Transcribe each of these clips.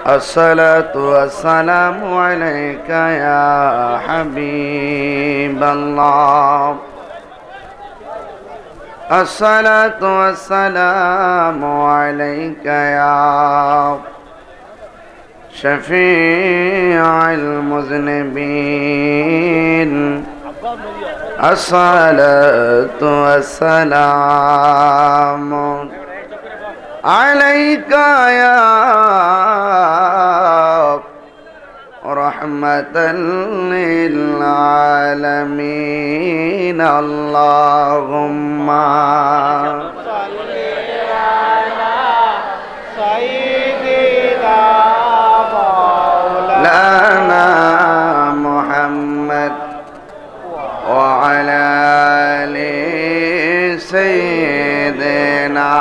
الصلاة والسلام عليك يا حبيب الله. الصلاة والسلام عليك يا شفيع المذنبين. الصلاة والسلام عليك يا رحمة للعالمين. اللهم صل على سيدنا مولانا محمد وعلى آل سيدنا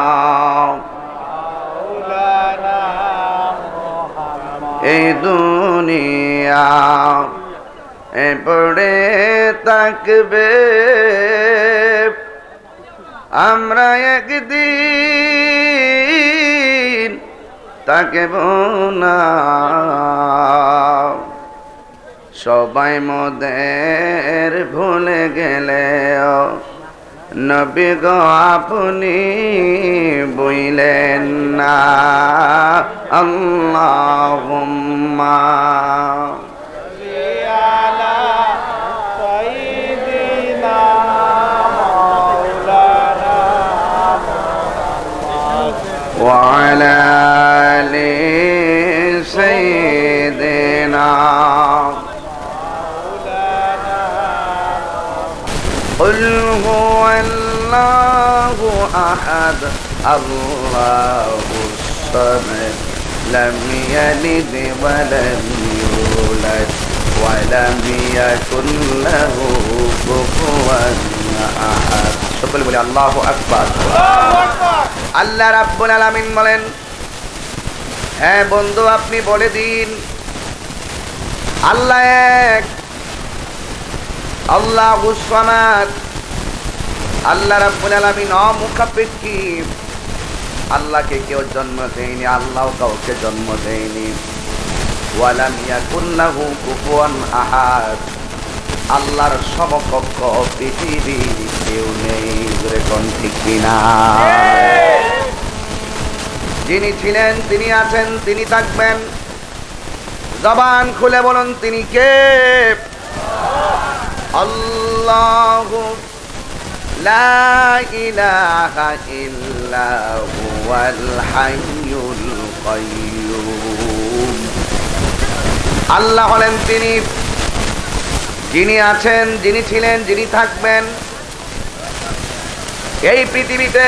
এই দুনিয়া পড়ে থাকবে, আমরা একদিন থাকব না। সবাই মোদের ভুলে গেলেও নবী গো আপনি বইলেন না। আল্লাহুম্মা সাল্লি আলা সাইয়্যিদিনা মাওলানা মুহাম্মদ ওয়া আলা আলি সাইয়্যিদিনা قل هو الله أحد الله الصمد لم يلد ولم يولد ولم يكن له كفوا أحد. সকলে বলি আল্লাহু আকবার। আল্লাহ রাব্বুল আলামিন বলেন, হ্যাঁ বন্ধু আপনি বলে দিন আল্লাহ এক, আল্লাহুস সামাদ। আল্লাহ রাব্বুল আলামিন অমুখাপেক্ষী, আল্লাহকে কেউ জন্ম দেয়নি, আল্লাহ কাউকে জন্ম দেয়নি। ওয়ালাম ইয়াকুন লাহু কুফুয়ান আহাদ, আল্লাহর সমকক্ষ পৃথিবীর কেউ নেই। জোরে কোন ঠিক কিনা? যিনি ছিলেন, তিনি আছেন, তিনি থাকবেন। জবান খুলে বলুন তিনি কে? আল্লাহু লা ইলাহা ইল্লা হুয়াল হাইয়ুল কাইয়্যুম। আল্লাহ হলেন তিনি, যিনি আছেন, যিনি ছিলেন, যিনি থাকবেন। এই পৃথিবীতে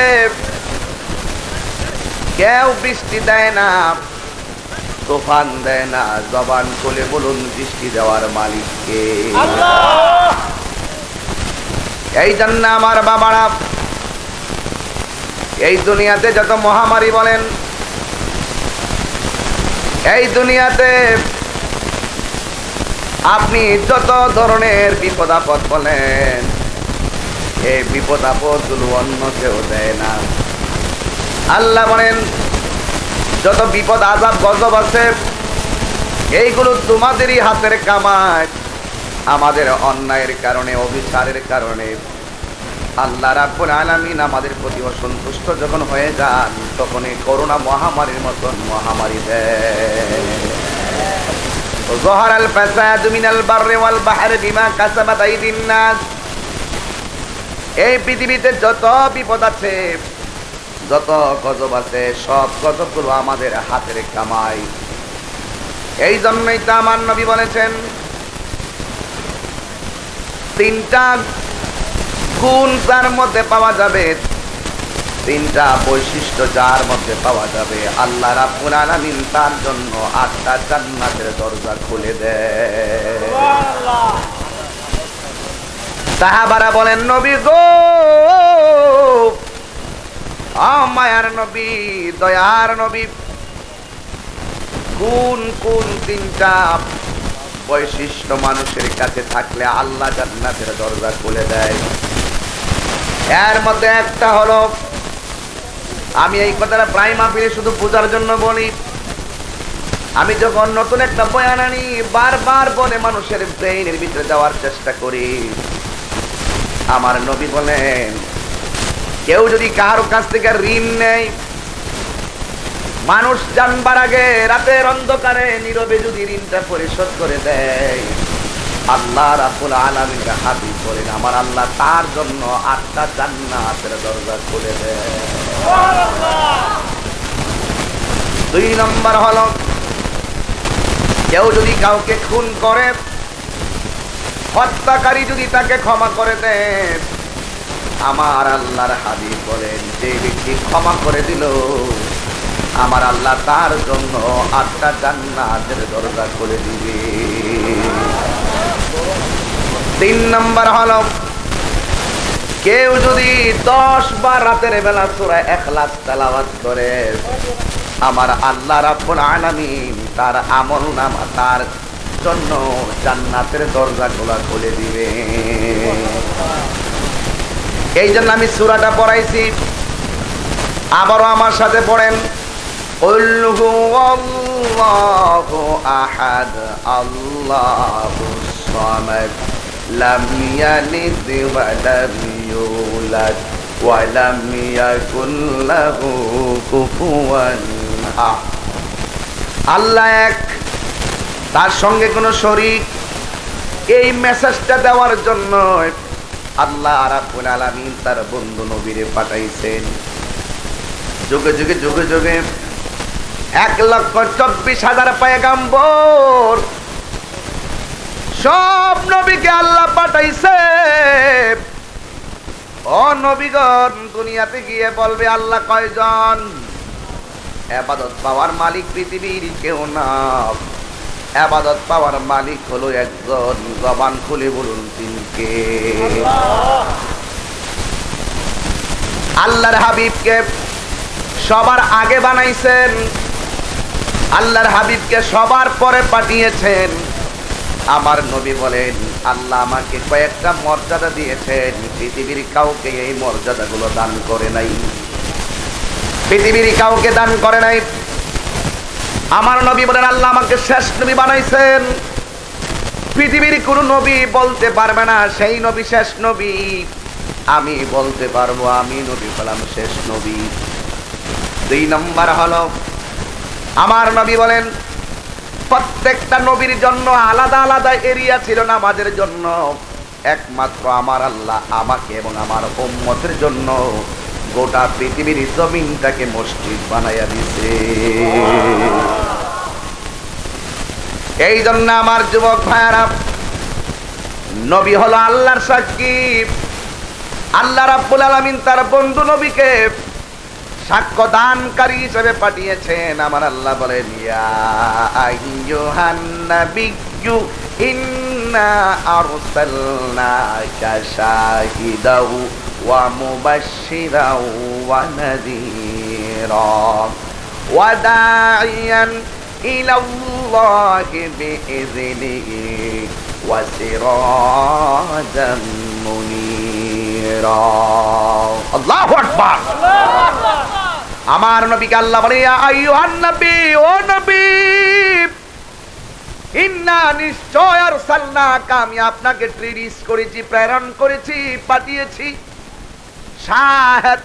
কেউ বৃষ্টি দেয় না, তুফান দেয় না। জবান খুলে বলুন বৃষ্টি দেওয়ার মালিক কে? আল্লাহ। এই জন্য আমার বাবারা, এই দুনিয়াতে যত মহামারী বলেন, এই দুনিয়াতে আপনি যত ধরনের বিপদ আপদ বলেন, এই বিপদ আপদ গুলো অন্য কেউ দেয় না। আল্লাহ বলেন যত বিপদ আযাব গজব আছে এইগুলো তোমাদেরই হাতের কামাই। আমাদের অন্যায়ের কারণে, অবিচারের কারণে আল্লাহ রাব্বুল আলামিন আমাদের প্রতি অসন্তুষ্ট যখন হয়ে যান, তখন এই করোনা মহামারীর মতন মহামারী দেয়। যাহারাল ফাসাদু মিনাল বাররি ওয়াল বাহরি বিমা কাসাবাত আইদিন নাস। এই পৃথিবীতে যত বিপদ আছে, যত গজব আছে, সব গজবগুলো আমাদের হাতের কামাই। এই জন্যই তো আমার নবী বলেছেন তিনটা গুণ যার মধ্যে পাওয়া যাবে, তিনটা বৈশিষ্ট্য যার মধ্যে পাওয়া যাবে, আল্লাহ রাব্বুল আলামিন তার জন্য 8টা জান্নাতের দরজা খুলে দেয়। সাহাবারা বলেন নবী গো, মায়ার নবী, দয়ার নবী, কোন কোন তিনটা বৈশিষ্ট্য মানুষের কাছে থাকলে আল্লাহ জান্নাতের দরজা খুলে দেয়? এর মধ্যে একটা হলো, আমি এই কথাটা প্রায় মাহফিলে শুধু পূজার জন্য বলি, আমি যখন নতুন একটা বয়ান আনি বারবার বলে মানুষের ব্রেইনের ভিতরে যাওয়ার চেষ্টা করি। আমার নবী বলেন, কেউ যদি কারো কাছ থেকে ঋণ নেয়, মানুষ জানবার আগে রাতের অন্ধকারে নীরবে যদি ঋণটা পরিশোধ করে দেয়, আল্লাহ রাব্বুল আলামিন হাবিব বলেন আমার আল্লাহ তার জন্য 8টা জান্নাতের দরজা খুলে দেয়। সুবহানাল্লাহ। 2 নম্বর হলো, কেউ যদি কাউকে খুন করে, হত্যাকারী যদি তাকে ক্ষমা করে দেয়, আমার আল্লাহর হাবিব বলেন যে ব্যক্তি ক্ষমা করে দিল, আমার আল্লাহ তার জন্য 8টা জান্নাতের দরজা খুলে দিবে। 3 নম্বর হলো, কেউ যদি 10 বার রাতের বেলা সূরা ইখলাস তেলাওয়াত করে, আমার আল্লাহ রাব্বুল আলামিন তার আমলনামা তার জন্য জান্নাতের দরজাগুলো খুলে দিবে। এই জন্য আমি সূরাটা পড়াইছি, আবারও আমার সাথে পড়েন। কুল হুয়াল্লাহু আহাদ আল্লাহুস সামাদ লাম ইয়ালিদ ওয়া লাম ইউলাদ ওয়া লাম ইয়াকুল লাহু কুফুয়ান আহাদ। আল্লাহ এক, তার সঙ্গে কোনো শরীক। এই মেসেজটা দেওয়ার জন্য আল্লাহ রাব্বুল আলামিন তার বন্ধু নবীরে পাঠাইছেন। যুগে যুগে যুগে যুগে 1,24,000 পয়গম্বর, সব নবীকে আল্লাহ পাঠাইছে। ও নবীগণ, দুনিয়াতে গিয়ে বলবে আল্লাহ কয়জন? ইবাদত পাওয়ার মালিক পৃথিবীর কেউ না, ইবাদত পাওয়ার মালিক হলো একজন। জবান খুলে বলুন তিনি কে? আল্লাহর হাবিবকে সবার আগে বানাইছেন, আল্লাহর হাবিবকে সবার পরে পাঠিয়েছেন। আমার নবী বলেন আল্লাহ আমাকে কয়েকটা মর্যাদা দিয়েছেন, পৃথিবীর কাউকে এই মর্যাদাগুলো দান করে নাই, পৃথিবীর কাউকে দান করে নাই। আমার নবী বলেন আল্লাহ আমাকে শেষ নবী বানাইছেন, পৃথিবীর কোন নবী বলতে পারবে না সেই নবী শেষ নবী, আমি বলতে পারবো আমি নবী হলাম শেষ নবী। 2 নম্বর হলো, আমার নবী বলেন প্রত্যেকটা নবীর জন্য আলাদা আলাদা এরিয়া ছিল নামাজের জন্য, একমাত্র আমার আল্লাহ আমাকে এবং আমার উম্মতের জন্য গোটা পৃথিবীর জমিনটাকে মসজিদ বানাইয়া দিছে। এই জন্য আমার যুবক ভাইয়ারা, নবী হলো আল্লাহর সাক্ষী। আল্লাহ রাব্বুল আলামিন তার বন্ধু নবীকে সাক্ষ্য দানকারী হিসেবে পাঠিয়েছেন। আমার আল্লাহ বলেন ইয়া আইয়ুহান নাবিয়্যু ইন্না আরসালনাকা শাহিদাও ওয়া মুবাশশিরাও ওয়া নাযীরা ওয়া দাঈয়ান ইলাল্লাহি বিইযনিহি ওয়া সিরাজাম মুনীরা। আল্লাহু আকবার। আমার নবীকে আল্লাহ বলে ইয়া আইয়ুহান নবী, ও নবী, ইন্না নিশ্চয় আরসালনাকা, আমি আপনাকে রিলিজ করেছি, প্রেরণ করেছি, পাঠিয়েছি। শাহিদ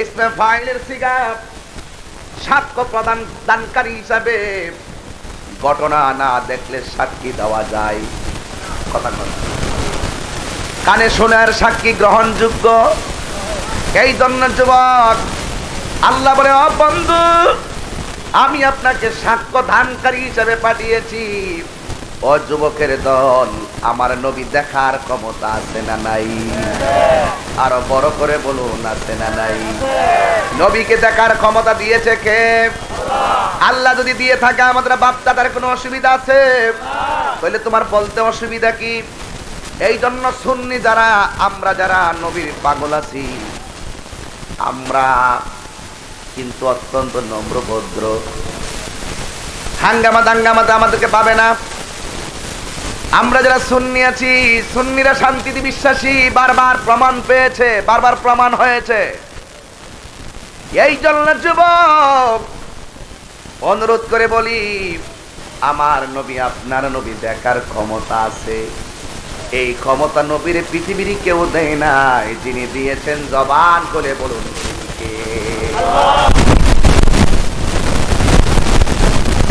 ইসমে ফাইলের সিগা, সাক্ষ্য প্রদান দানকারী হিসাবে। ঘটনা না দেখলে সাক্ষী দেওয়া যায়, কথা কথা কানে শোনার সাক্ষী গ্রহণযোগ্য। এই জন্য যুবক আল্লাহ বলে ও বন্ধু, আমি আপনাকে সাক্ষ্য দানকারী হিসেবে পাঠিয়েছি। ও যুবকের দল, আমার নবী দেখার ক্ষমতা আছে না নাই? আরো বড় করে বলুন আছে না নাই? নবীকে দেখার ক্ষমতা দিয়েছে কে? আল্লাহ যদি দিয়ে থাকে আমাদের বাপ দাদার কোনো অসুবিধা আছে? তাহলে তোমার বলতে অসুবিধা কি? এই জন্য সুন্নি যারা, আমরা যারা নবীর পাগল আছি, আমরা কিন্তু অত্যন্ত নম্র ভদ্র। হাঙ্গামা দাঙ্গামাতে আমাদেরকে পাবে না। আমরা যারা সুন্নি আছি, সুন্নিরা শান্তিতে বিশ্বাসী, বারবার প্রমাণ পেয়েছে, বারবার প্রমাণ হয়েছে। এই জন্য যুবক, অনুরোধ করে বলি, আমার নবী আপনার নবী দেখার ক্ষমতা আছে। এই ক্ষমতা নবীর পৃথিবীর কেউ দেয় নাই। যিনি দিয়েছেন জবান করে বলুন কে?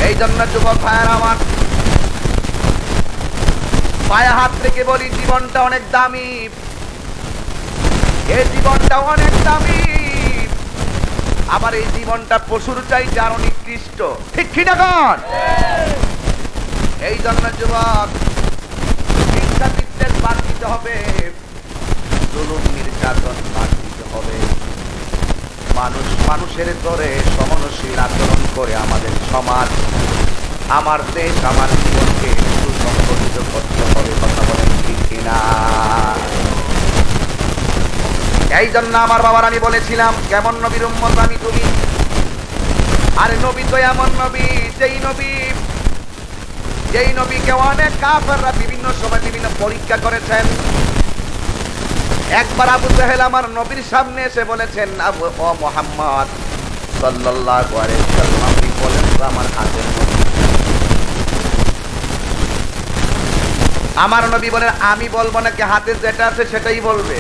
এই জন্য যুবক ভাইয়ের আমার পায়ে হাত রেখে বলি, জীবনটা অনেক দামি। এই জীবনটা অনেক দামি। আবার এই জীবনটা পশুর চাইতে আরো নিকৃষ্ট, ঠিক কি না কোন? এই জন্য যুবক হিংসা বিদ্বেষ বাদ দিতে হবে, জুলুম নির্যাতন বাদ দিতে হবে। মানুষ মানুষের করে সহনশীল আচরণ করে আমাদের সমাজ, আমার দেশ, আমার জীবনকে সুসংগঠিত করতে হবে। কথা বলেন ঠিক কিনা? এই জন্য আমার বাবার আমি বলেছিলাম, কেমন নবীর উম্মত আমি তুমি? আরে নবী তো এমন নবী, যেই নবীকে অনেক কাফেররা বিভিন্ন সময় বিভিন্ন পরীক্ষা করেছেন। একবার আবু জাহেল আমার নবীর সামনে এসে বলেছেন, ও মুহাম্মদ সাল্লাল্লাহু আলাইহি ওয়াসাল্লাম, আপনি বলেন তো আমার হাতের নবী। আমার নবী বলেন, আমি বলবো নাকি হাতে যেটা আছে সেটাই বলবে?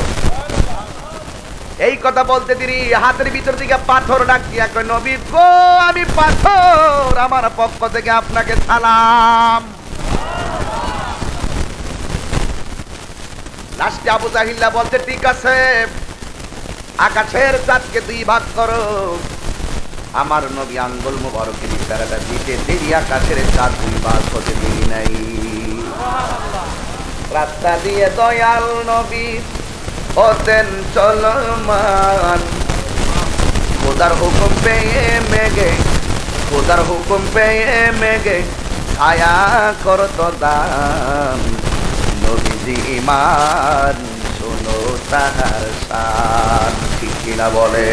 এই কথা বলতে তিনি হাতের ভিতর থেকে পাথর ডাক দিয়া কয়, নবী গো আমি পাথর, আমার পক্ষ থেকে আপনাকে সালাম। লাস্টে আবু জাহিল্লা বলতে, ঠিক আছে আকাশের চাঁদকে 2 ভাগ করো। আমার নবী আঙ্গুল মুবারকের ইশারাটা দিতে দেরি আকাশের চাঁদ 2 ভাগ হতে দেরি নাই। রাস্তা দিয়ে দয়াল নবী হতেন চলমান, খোদার হুকুম পেয়ে মেঘে ছায়া করত দান। নবীজি ঈমান শোনো তাহার শান, ঠিক কিনা বলে?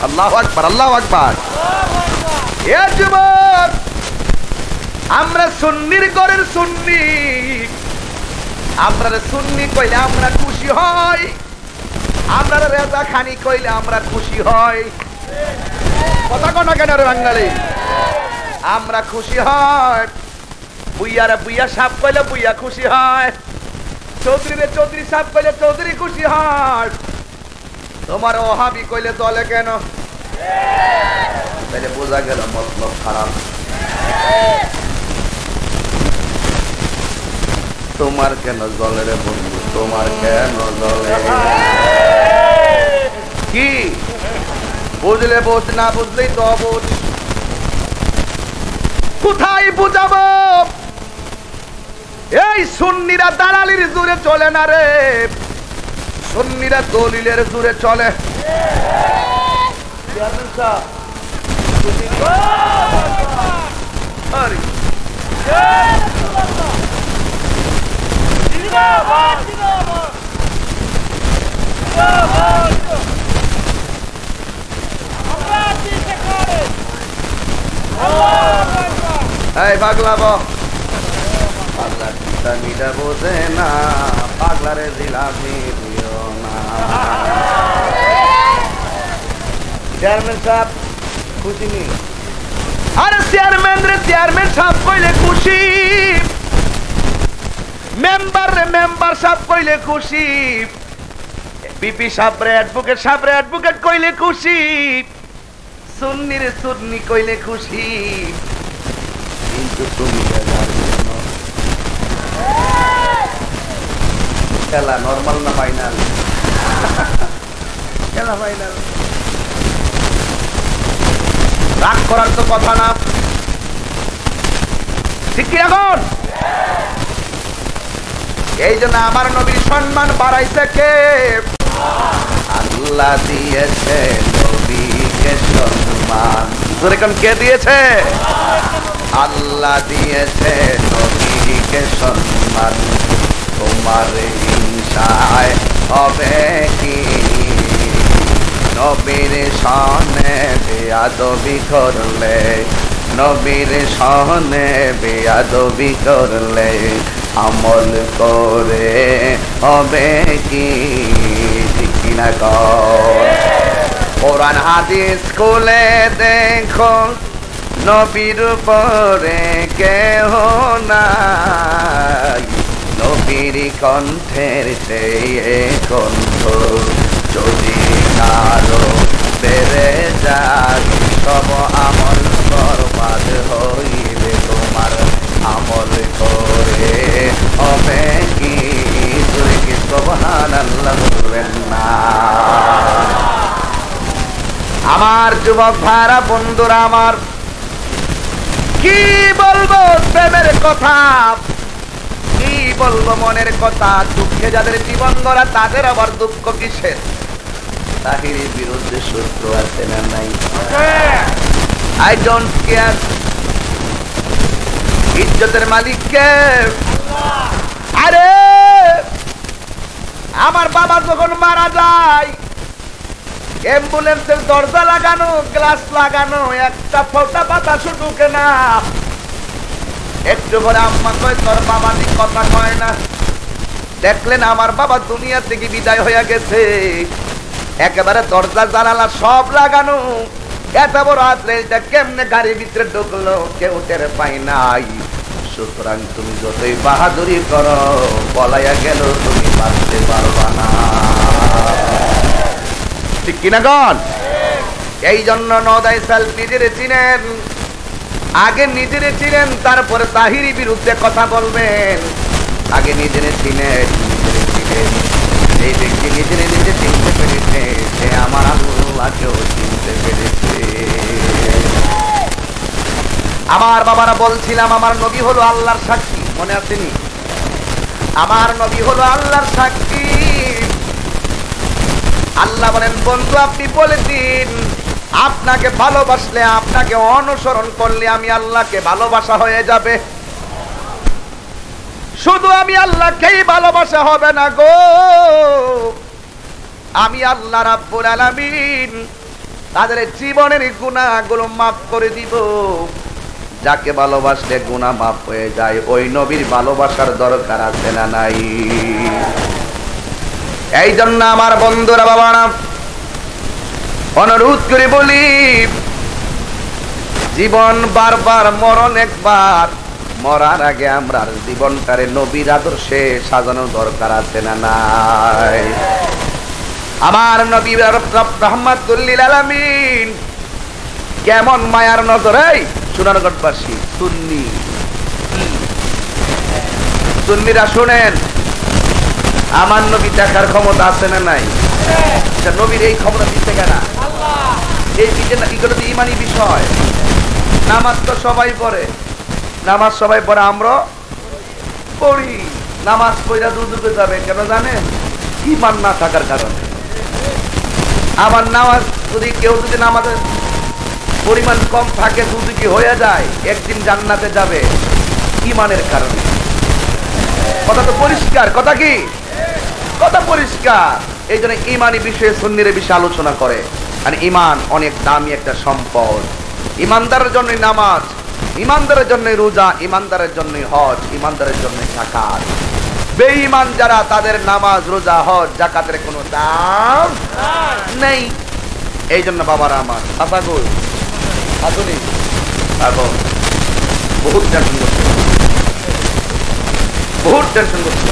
আল্লাহু আকবার, আল্লাহু আকবার। এ যুবক, আমরা সুন্নির ঘরের সুন্নি, আমরা সুন্নি কইলে আমরা খুশি হই, আমরা রেজা খানি কইলে আমরা খুশি হই। কথা কোন কেন রে বাঙালি? আমরা খুশি হয়। বুইয়ারে বুইয়া সাপ কইলে বুইয়া খুশি হয়, চৌধুরীরে চৌধুরী সাপ কইলে চৌধুরী খুশি হয়। তোমার ওহাবি কইলে দলে কেন? তাহলে বোঝা গেল মতলব খারাপ। তোমার কেন জলে রে বন্ধু, তোমার কেন জলে? কি বুঝলে বোঝ, না বুঝলেই তো অবুঝ। কোথায় বুঝাবো? এই সুন্নিরা দালালির জোরে চলে না রে, সুন্নিরা দলিলের জোরে চলে। এই পাগলা পাগলা চিন্তা মিটা বোঝে না, পাগলারে জিলাপি দিও না। চেয়ারম্যান সাহেব খুশি নি? আরে চেয়ারম্যান সাহেব কইলে খুশি, মেম্বার সাহেব কইলে খুশি, বিপি সাহেব অ্যাডভোকেট কইলে খুশি, সুন্নি কইলে খুশি। কিন্তু তুমি খেলা নরমাল না ফাইনাল? খেলা ফাইনাল। রাগ করার তো কথা না, ঠিক কি? এখন এই জন্য আমার নবীর সম্মান বাড়াইছে কে? আল্লাহ দিয়েছে নবীকে সম্মান। যেরকম কে দিয়েছে? আল্লাহ দিয়েছে নবীকে সম্মান। তোমার হিংসায় হবে কি? নবীর শানে বেয়াদবি করলে, নবীর শানে বেয়াদবি করলে আমল করে হবে কি? ঠিক কিনা কর? কোরআন হাদিস খুলে দেখো, নবীর পরে কেহ নাই, নবীর কণ্ঠের চেয়ে কণ্ঠ যদি কারো বেড়ে যায়, সব আমল বরবাদ হইবে তোমার, আমল করে হবে কি তুই কি সুবহানাল্লাহ বলবেন না? আমার যুবক ভাইরা, বন্ধুরা আমার, কি বলবো প্রেমের কথা, কি বলবো মনের কথা। দুঃখে যাদের জীবন গড়া তাদের আবার দুঃখ কিসের? তাহিরের বিরুদ্ধে শত্রু আছে না নাই? I don't care. ইজ্জতের মালিক কে? আরে আমার বাবা যখন মারা যায়, অ্যাম্বুলেন্সের দরজা লাগানো, গ্লাস লাগানো, একটা ফোঁটা বাতাসও ঢুকে না। একটু পরে আম্মা কয় তোর বাবা ঠিক কথা কয় না। দেখলেন আমার বাবা দুনিয়া থেকে বিদায় হয়ে গেছে, একেবারে দরজা জানালা সব লাগানো, এত বড় আত্রেটা কেমনে গাড়ির ভিতরে ঢুকলো কেউ টের পাই নাই। সুতরাং তুমি যতই বাহাদুরি করো, বলাইয়া গেল তুমি বাঁচতে পারবা না, ঠিক কিনা গণ? এই জন্য নদাই সাল নিজেরে চিনেন, আগে নিজেরে চিনেন, তারপরে তাহিরি বিরুদ্ধে কথা বলবেন। আগে নিজেরে চিনেন, নিজেরে চিনেন। এই ব্যক্তি নিজেরে নিজে চিনতে পেরেছে, সে আমার আল্লাহকেও চিনতে পেরেছে। আমার বাবারা বলছিলাম আমার নবী হলো আল্লাহর সাক্ষী, মনে আসেনি? আমার নবী হলো আল্লাহর সাক্ষী। আল্লাহ বলেন বন্ধু আপনি বলে দিন, আপনাকে ভালোবাসলে, আপনাকে অনুসরণ করলে আমি আল্লাহকে ভালোবাসা হয়ে যাবে। শুধু আমি আল্লাহকেই ভালোবাসা হবে না গো, আমি আল্লাহ রাব্বুল আলামিন তাদের জীবনের গুনাহগুলো মাফ করে দিব। যাকে ভালোবাসলে গুনাহ মাফ হয়ে যায়, ওই নবীর ভালোবাসার দরকার আছে না নাই? এই জন্য আমার বন্ধুরা, বাবারা, অনুরোধ করে বলি, জীবন বারবার, মরণ একবার, মরার আগে আমরা জীবনটারে নবীর আদর্শে সাজানো দরকার আছে না নাই? আমার নবী রাহমাতুল লিল আলামিন কেমন মায়ার নজরে, সোনারগঞ্জবাসী সুন্নি, সুন্নিরা শুনেন, আমার নবী দেখার ক্ষমতা আছে না নাই? নবীর এই ক্ষমতা দিতে কেন? এই এগুলো তো ইমানি বিষয়। নামাজ তো সবাই পড়ে, নামাজ সবাই পড়ে, আমরা পড়ি। নামাজ পড়া দুদুকে যাবে কেন জানেন? ইমান না থাকার কারণে। আমার নামাজ যদি কেউ যদি নামাজের পরিমাণ কম থাকে, দুদুকি হয়ে যায়, একদিন জান্নাতে যাবে ইমানের কারণে। কথা তো পরিষ্কার, কথা কি? কথা পরিষ্কার। এই জন্য ইমানি বিষয়ে সুন্নির বিষয়ে আলোচনা করে। আর ইমান অনেক দামি একটা সম্পদ। ইমানদারের জন্য নামাজ, ইমানদারের জন্য রোজা, ইমানদারের জন্য হজ, ইমানদারের জন্য যাকাত। বেঈমান যারা, তাদের নামাজ, রোজা, হজ, যাকাতের কোনো দাম নেই। এই জন্য বাবারা আমার, আশাগুল আধুনিক এখন বহুত টেনশন করছে, বহুত টেনশন করছে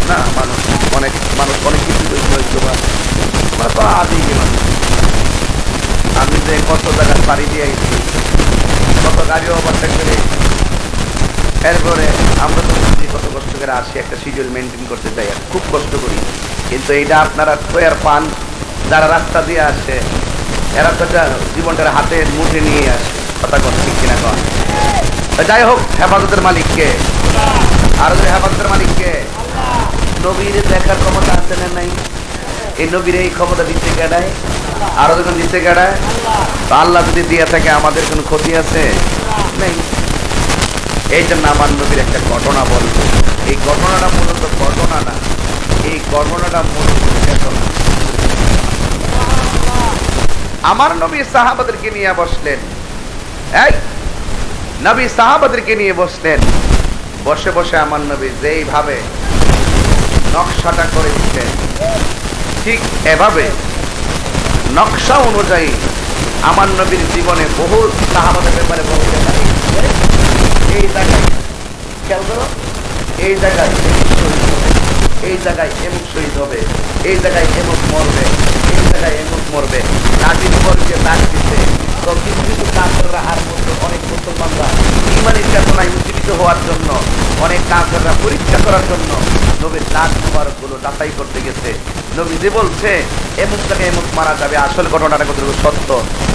না। মানুষ অনেক কিছু তো আদি মানুষ। আমি যে কত জায়গায় বাড়ি দিয়ে আইছি, কত গাড়িও ওভারটেক করে, এরপরে আমরা তো কত কষ্ট করে আসি, একটা শিডিউল মেনটেন করতে চাই, খুব কষ্ট করি। কিন্তু এইটা আপনারা তৈয়ার পান, যারা রাস্তা দিয়ে আসে, এরা তো জীবনটার হাতে মুঠে নিয়ে আসে। কথা কন, ঠিক কিনা কন? যাই হোক, হেফাজতের মালিককে, আর হেফাজতের মালিককে, নবীর দেখার ক্ষমতা আছে না নাই? এই নবীর এই ক্ষমতা দিচ্ছে কেডায়? আরো যখন দিচ্ছে কেডায়? আল্লাহ যদি দিয়ে থাকে আমাদের কোনো ক্ষতি আছে? নেই। এই জন্য আমার নবীর একটা ঘটনা বলবো। এই ঘটনাটা মূলত ঘটনা না, এই ঘটনাটা মূলত চেতনা। আমার নবী সাহাবাদেরকে নিয়ে বসলেন, এই নবী সাহাবাদেরকে নিয়ে বসলেন। বসে বসে আমার নবী যেইভাবে নকশাটা করে দিচ্ছেন, ঠিক এভাবে নকশা অনুযায়ী আমার নবীর জীবনে বহু সাহাবাদের ব্যাপারে বলতে পারি এই জায়গায় খেয়াল করো, এই জায়গায় শহীদ হবে, এই জায়গায় এমুক শহীদ হবে, এই জায়গায় এমুক মরবে, এই জায়গায় এমুক মরবে। নাবির বর্গে ডাক দিতে তো কিছু কিছু কাফেররা আর অনেক মুসলমানরা ইমানের চেতনায় উজ্জীবিত হওয়ার জন্য, অনেক কাফেররা পরীক্ষা করার জন্য নবীর লাশ মুবারকগুলো যাচাই করতে গেছে। নবী যে বলছে এমুক জায়গায় এমুক মারা যাবে, আসল ঘটনাটা কতটুকু সত্য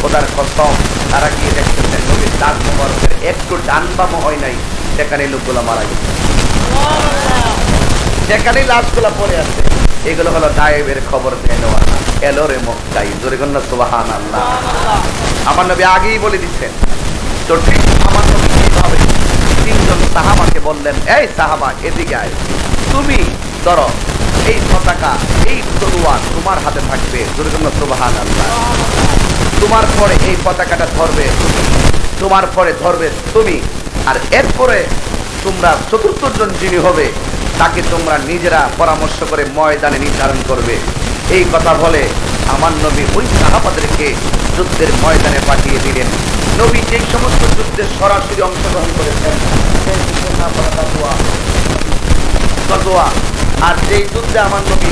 ওটার কসম তারা গিয়ে দেখতেছেন নবীর লাশ মুবারকের একটু ডান বামও হয় নাই, সেখানে লোকগুলো মারা গেছে, যেখানেই লাশগুলো পড়ে আছে। এগুলো হলো গায়েবের খবর দেওয়া, এলো রে মক্কাই, জোরে কন্যা সুবহানাল্লাহ। আমার নবী আগেই বলে দিচ্ছেন। তো ঠিক আমার নবী কিভাবে তিনজন সাহাবাকে বললেন, এই সাহাবা এদিকে আয়, তুমি ধরো এই পতাকা, এই তলোয়ার তোমার হাতে থাকবে, জোরে কন্যা সুবহানাল্লাহ। তোমার পরে এই পতাকাটা ধরবে, তোমার পরে ধরবে তুমি, আর এরপরে তোমরা চতুর্থ জন যিনি হবে তাকে তোমরা নিজেরা পরামর্শ করে ময়দানে নির্ধারণ করবে। এই কথা বলে আমার নবী ওই সাহাবাদেরকে যুদ্ধের ময়দানে পাঠিয়ে দিলেন। নবী যে সমস্ত যুদ্ধে সরাসরি অংশগ্রহণ করেছেন, আর যেই যুদ্ধে আমার নবী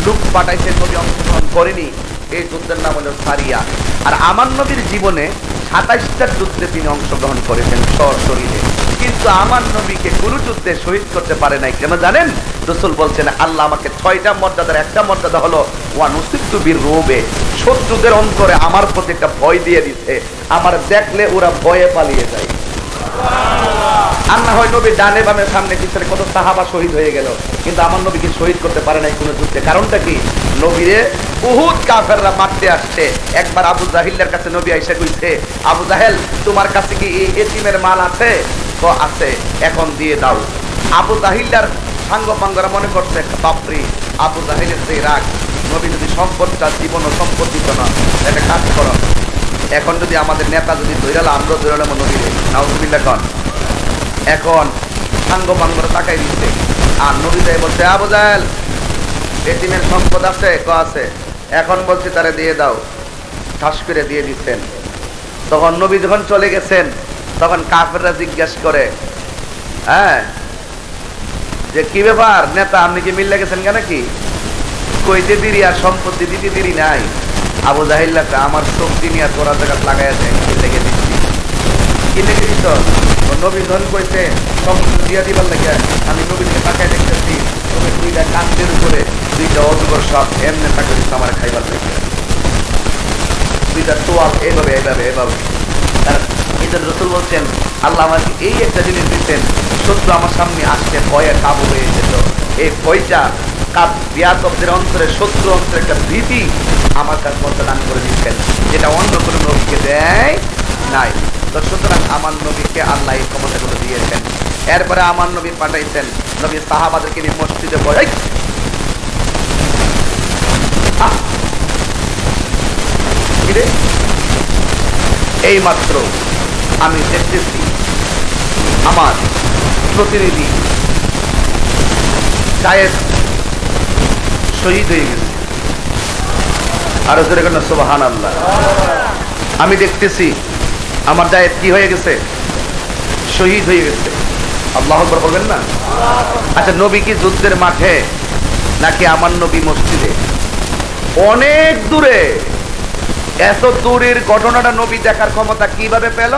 লোক পাঠাইছে নবী অংশগ্রহণ করেনি, এই যুদ্ধের নাম হলো সারিয়া। আর আমার নবীর জীবনে 27টা যুদ্ধে তিনি অংশগ্রহণ করেছেন সশরীরে, কিন্তু আমার নবীকে কোন যুদ্ধে শহীদ করতে পারে নাই। কেন জানেন? রাসূল বলছেন আল্লাহ আমাকে 6টা মর্যাদার একটা মর্যাদা হলো ওয়া নুসিবতু বিররুবে, শত্রুদের অন্তরে আমার প্রতি একটা ভয় দিয়ে দিতে, আমার দেখলে ওরা ভয়ে পালিয়ে যায়। আর না হয় নবী ডানে বামে সামনে পিছনে কত সাহাবা শহীদ হয়ে গেল, কিন্তু আমার নবীকে শহীদ করতে পারে নাই কোন যুদ্ধে। কারণটা কি? নবীরে বহুত কাফেররা মারতে আসছে। একবার আবু জাহিলের কাছে নবী আইসা কইছে, আবু জাহেল তোমার কাছে কি এই এতিমের মাল আছে? তো আছে, এখন দিয়ে দাও। আবু জাহিলার সাঙ্গ পাঙ্গরা মনে করছে বাপরে আবু জাহিলের যে রাগ, নবী যদি সম্পদটা জীবন ও সম্পদ দিত না, একটা কাজ করো, এখন যদি আমাদের নেতা যদি ধৈরালো, আমরা ধৈরালাম নবীরে, নাউজুবিল্লাহ কন। এখন সাঙ্গ পাঙ্গরা তাকাই দিচ্ছে, আর নবী যাই বলছে আবু জাহেল এতিমের সম্পদ আছে? আছে। এখন বলছে তারে দিয়ে দাও। ঠাস করে দিয়ে দিচ্ছেন। তখন নবী যখন চলে গেছেন, তখন কাফেররা জিজ্ঞাসা করে, হ্যাঁ যে কি ব্যাপার নেতা, আপনি কি মিল্লা গেছেন কেন? কি কইতে দিরি আর সম্পত্তি দিতে দিরি নাই? আবু জাহিল আমার শক্তি নিয়ে তোরা জায়গা লাগাইছে, লেগে দিচ্ছি। কি লেগে দিত? নবী ধন কইছে সম্পত্তি দিয়া দিবার লাগে, আমি নবীকে তাকায় দেখতেছি দুইটা কান্দের উপরে দুইটা অজগর সব এমনি তাকে দিচ্ছে আমার খাইবার লাগে, দুইটা তোয়াল এইভাবে এইভাবে এইভাবে। এই জন্য রাসূল বলছেন আল্লাহ আমাকে এই একটা জিনিস দিচ্ছেন, শত্রু আমার সামনে আসছে ভয়ে কাবু হয়ে যেত, এই ভয়টা বিয়াতবদের অন্তরে, শত্রু অন্তরে একটা ভীতি আমার কাছে মধ্যে দান করে দিচ্ছেন, যেটা অন্য কোনো নবীকে দেয় নাই। তো সুতরাং আমার নবীকে আল্লাহ এই ক্ষমতাগুলো দিয়েছেন। এরপরে আমার নবী পাঠাইছেন, নবী সাহাবাদেরকে নিয়ে মসজিদে বলে এই মাত্র আমি দেখতেছি আমার প্রতিনিধি জায়েদ শহীদ হয়ে গেছে। আরো জোরে কেন সুবহানাল্লাহ। আমি দেখতেছি আমার জায়েদ কি হয়ে গেছে? শহীদ হয়ে গেছে। আল্লাহু আকবার বলবেন না? আচ্ছা, নবী কি যুদ্ধের মাঠে নাকি আমার নবী মসজিদে? অনেক দূরে। এত দূরের ঘটনাটা নবী দেখার ক্ষমতা কিভাবে পেল?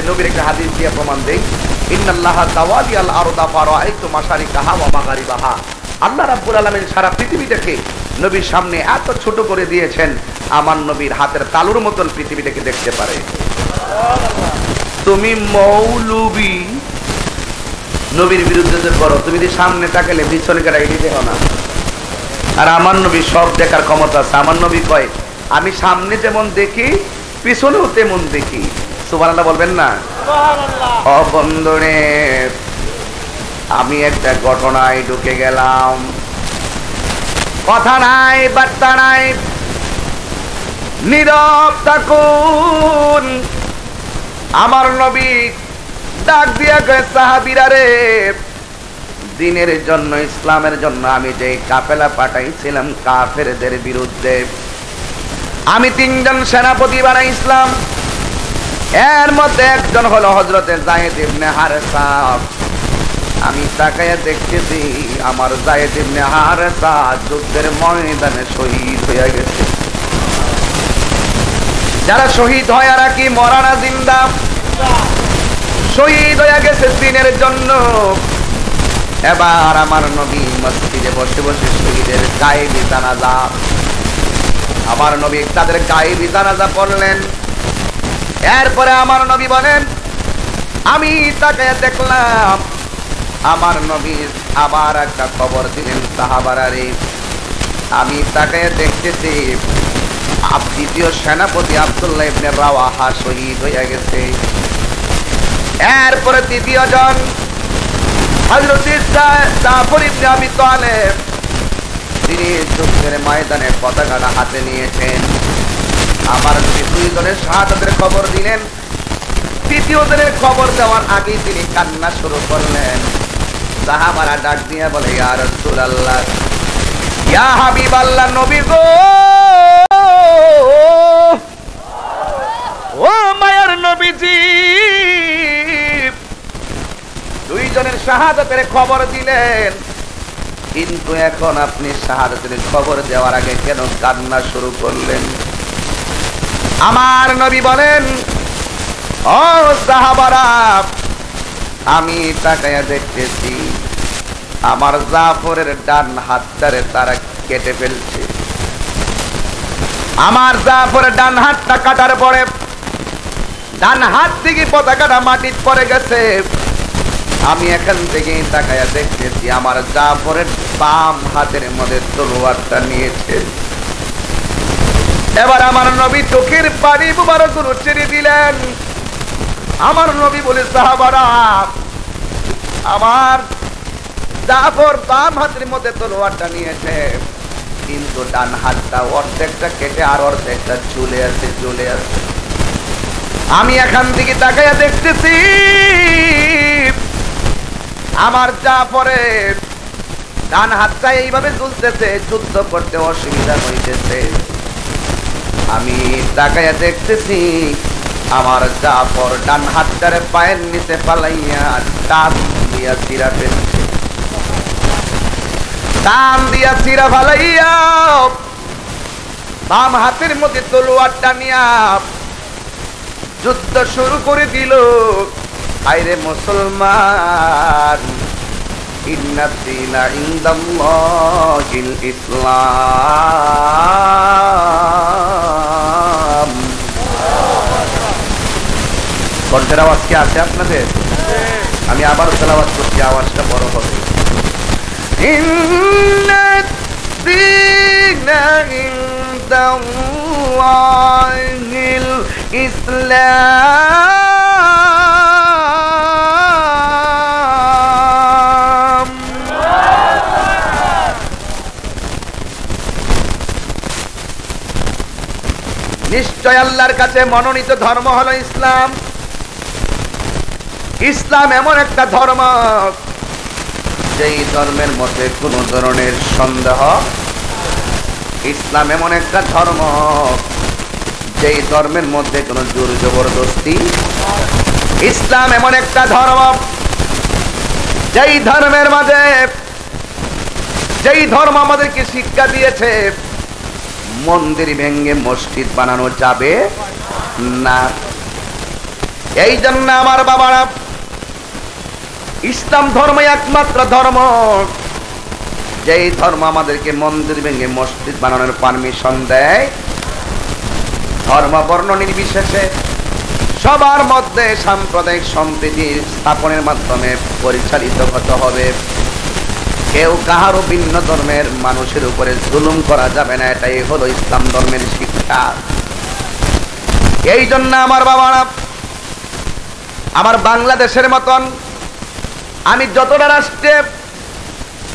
নবীর একটা হাদিস দিয়ে প্রমাণ দেই। ইন্নাল্লাহা তাওয়ালিয়াল আরদা ফারাআইতু মাশারিকাহা ওয়া মাগারিবাহা। আল্লাহ রাব্বুল আলামিন সারা পৃথিবীটাকে নবীর সামনে এত ছোট করে দিয়েছেন, আমার নবীর হাতের তালুর মতন পৃথিবীটাকে দেখতে পারে। তুমি মৌলবি নবীর বিরুদ্ধে যে করো, তুমি যদি সামনে তাকালে পিছনে কাটাই দিতে হয় না। আর আমার নবী সব দেখার ক্ষমতা আছে। আমার নবী কয় আমি সামনে যেমন দেখি পিছনেও তেমন দেখি। সুবহানাল্লাহ বলবেন না? ও বন্ধুরে, আমি একটা ঘটনায় ঢুকে গেলাম, কথা নাই বার্তা নাই, নীরব থাকুন। আমার নবী ডাক দিয়া কয় সাহাবীরা রে, দিনের জন্য, ইসলামের জন্য আমি যে কাফেলা পাঠাইছিলাম কাফেরদের বিরুদ্ধে, আমি 3 জন সেনাপতি বানাইছিলাম, এর মধ্যে একজন হলো হযরতে যায়েদ ইবনে হারেসা। আমি তাকায়া দেখতেছি আমার যায়েদ ইবনে হারেসা যুদ্ধের ময়দানে শহীদ হয়ে গেছে। যারা শহীদ হয় আর কি মরা না জিন্দা, শহীদ হয়ে গেছে দিনের জন্য। এবার আমার নবী মসজিদে বসে বসে শহীদের গায়েবী জানাজা, আমার নবী তাদের গায়েবী জানাজা পড়লেন। এরপরে আমার নবী বলেন, আমি তাকায়া দেখলাম আমার নবী আবার একটা খবর দিলেন সাহাবারা রে। আমি তাকায়া দেখতেছি দ্বিতীয় সেনাপতি আব্দুল্লাহ ইবনে রাওয়াহা শহীদ হয়ে গেছে। এরপরে তৃতীয় জন হযরত জাফর ইবনে আবি তালেব, তিনি যুদ্ধের ময়দানে পতাকাটা হাতে নিয়েছেন। আমার নবী 2 জনের শাহাদাতের খবর দিলেন। তৃতীয় জনের খবর দেওয়ার আগেই তিনি কান্না শুরু করলেন। সাহাবারা ডাক দিয়ে বলে, ইয়া রাসূলুল্লাহ, ইয়া হাবিবাল্লাহ, নবী গো, ও মায়ার নবীজি, 2 জনের শাহাদাতের খবর দিলেন, কিন্তু এখন আপনি শাহাদাতের খবর দেওয়ার আগে কেন কান্না শুরু করলেন? আমার নবী বলেন, ও সাহাবারা, আমি তাকায়া দেখতেছি আমার জাফরের ডান হাতটারে তারা কেটে ফেলছে। আমার জাফরের ডান হাতটা কাটার পরে ডান হাত থেকে পতাকাটা মাটিতে পড়ে গেছে। আমি এখান থেকে তাকায়া দেখতেছি আমার জাফরের বাম হাতের মধ্যে তলোয়ারটা নিয়েছে। এবার আমার নবী চোখের পানি মুবারকগুলো ছেড়ে দিলেন। আমার নবী বলে, সাহাবারা, আমার জাফর বাম হাতের মধ্যে তলোয়ারটা নিয়েছে, কিন্তু ডান হাতটা অর্ধেকটা কেটে আর অর্ধেকটা ঝুলে আছে। আমি এখান থেকে তাকায়া দেখতেছি আমার জাফরের ডান হাতটা এইভাবে ঝুলতেছে, যুদ্ধ করতে অসুবিধা হইতেছে। আমি তাকায়া দেখতেছি আমার জাফর ডান হাতটারে পায়ের নিচে পালাইয়া টান দিয়া চিরা ফেলছে। টান দিয়া চিরা ফালাইয়া বাম হাতের মধ্যে তলোয়ারটা নিয়া যুদ্ধ শুরু করে দিল। আইরে মুসলমান, ইন্না দীনা ইনদাল্লাহিল ইসলাম। কণ্ঠের আওয়াজ কি আছে আপনাদের? আমি আবার তেলাওয়াত করছি, আওয়াজটা বড় হবে। ইন্না দীনা ইনদাল্লাহিল ইসলাম। নিশ্চয় আল্লাহর কাছে মনোনীত ধর্ম হলো ইসলাম। ইসলাম এমন একটা ধর্ম যেই ধর্মের মধ্যে কোনো ধরনের সন্দেহ। ইসলাম এমন একটা ধর্ম যেই ধর্মের মধ্যে কোনো জোর জবরদস্তি। ইসলাম এমন একটা ধর্ম যেই ধর্মের মাঝে, যেই ধর্ম আমাদেরকে শিক্ষা দিয়েছে মন্দির ভেঙে মসজিদ বানানো যাবে না। এই জন্য আমার বাবারা, ইসলাম ধর্ম একমাত্র ধর্ম যেই ধর্ম আমাদেরকে মন্দির ভেঙে মসজিদ বানানোর পারমিশন দেয়। ধর্ম বর্ণ নির্বিশেষে সবার মধ্যে সাম্প্রদায়িক সম্প্রীতি স্থাপনের মাধ্যমে পরিচালিত হতে হবে। কেউ কাহারও ভিন্ন ধর্মের মানুষের উপরে জুলুম করা যাবে না, এটাই হলো ইসলাম ধর্মের শিক্ষা। এই জন্য আমার বাবারা, আমার বাংলাদেশের মতন আমি যতটা রাষ্ট্রে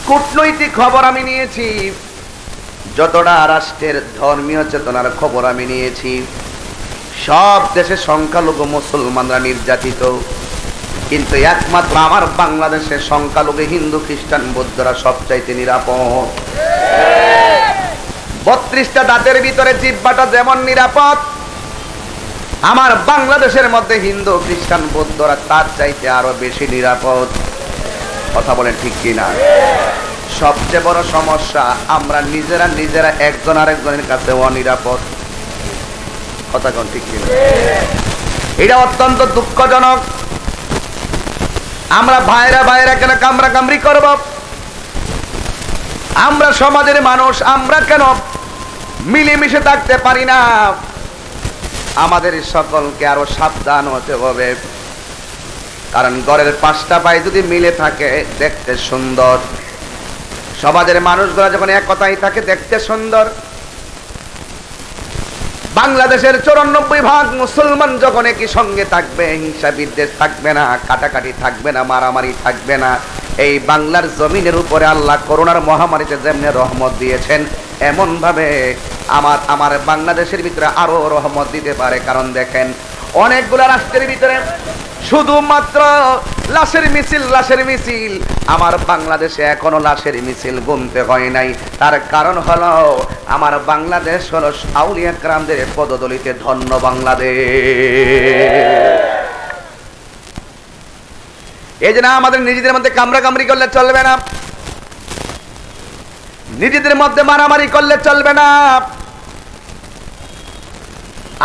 কূটনৈতিক খবর আমি নিয়েছি, যতটা রাষ্ট্রের ধর্মীয় চেতনার খবর আমি নিয়েছি, সব দেশে সংখ্যালঘু মুসলমানরা নির্যাতিত, কিন্তু একমাত্র আমার বাংলাদেশের সংখ্যালঘু হিন্দু খ্রিস্টান বৌদ্ধরা সবচাইতে নিরাপদ। 32টা দাঁতের ভিতরে জিহ্বাটা যেমন নিরাপদ, আমার বাংলাদেশের মধ্যে হিন্দু খ্রিস্টান বৌদ্ধরা তার চাইতে আরো বেশি নিরাপদ। কথা বলেন ঠিক কিনা? সবচেয়ে বড় সমস্যা আমরা নিজেরা একজন আরেকজনের কাছে অনিরাপদ। কথা কোন ঠিক কিনা? এটা অত্যন্ত দুঃখজনক। আমরা ভাইরা কেন কামরা কামড়ি করব? আমরা সমাজের মানুষ, আমরা কেন মিলেমিশে থাকতে পারি না? আমাদের সকলকে আরো সাবধান হতে হবে, কারণ ঘরের 5টা পায়ে যদি মিলে থাকে দেখতে সুন্দর, সমাজের মানুষগুলো যখন এক কথাই থাকে দেখতে সুন্দর। বাংলাদেশের 94% মুসলমান যখন একই সঙ্গে থাকবে, হিংসা বিদ্বেষ থাকবে না, কাটাকাটি থাকবে না, মারামারি থাকবে না, এই বাংলার জমিনের উপরে আল্লাহ করোনার মহামারীতে যেমনি রহমত দিয়েছেন, এমন ভাবে আমার বাংলাদেশের ভিতরে আরো রহমত দিতে পারে। কারণ দেখেন, অনেকগুলো রাষ্ট্রের ভিতরে শুধুমাত্র লাশের মিছিল, আমার বাংলাদেশে এখনো লাশের মিছিল গুনতে হয় নাই। তার কারণ হলো আমার বাংলাদেশ হলো আউলিয়া কেরামদের পদদলিতে ধন্য বাংলাদেশ। এই জন্য আমাদের নিজেদের মধ্যে কামড়াকামড়ি করলে চলবে না, নিজেদের মধ্যে মারামারি করলে চলবে না।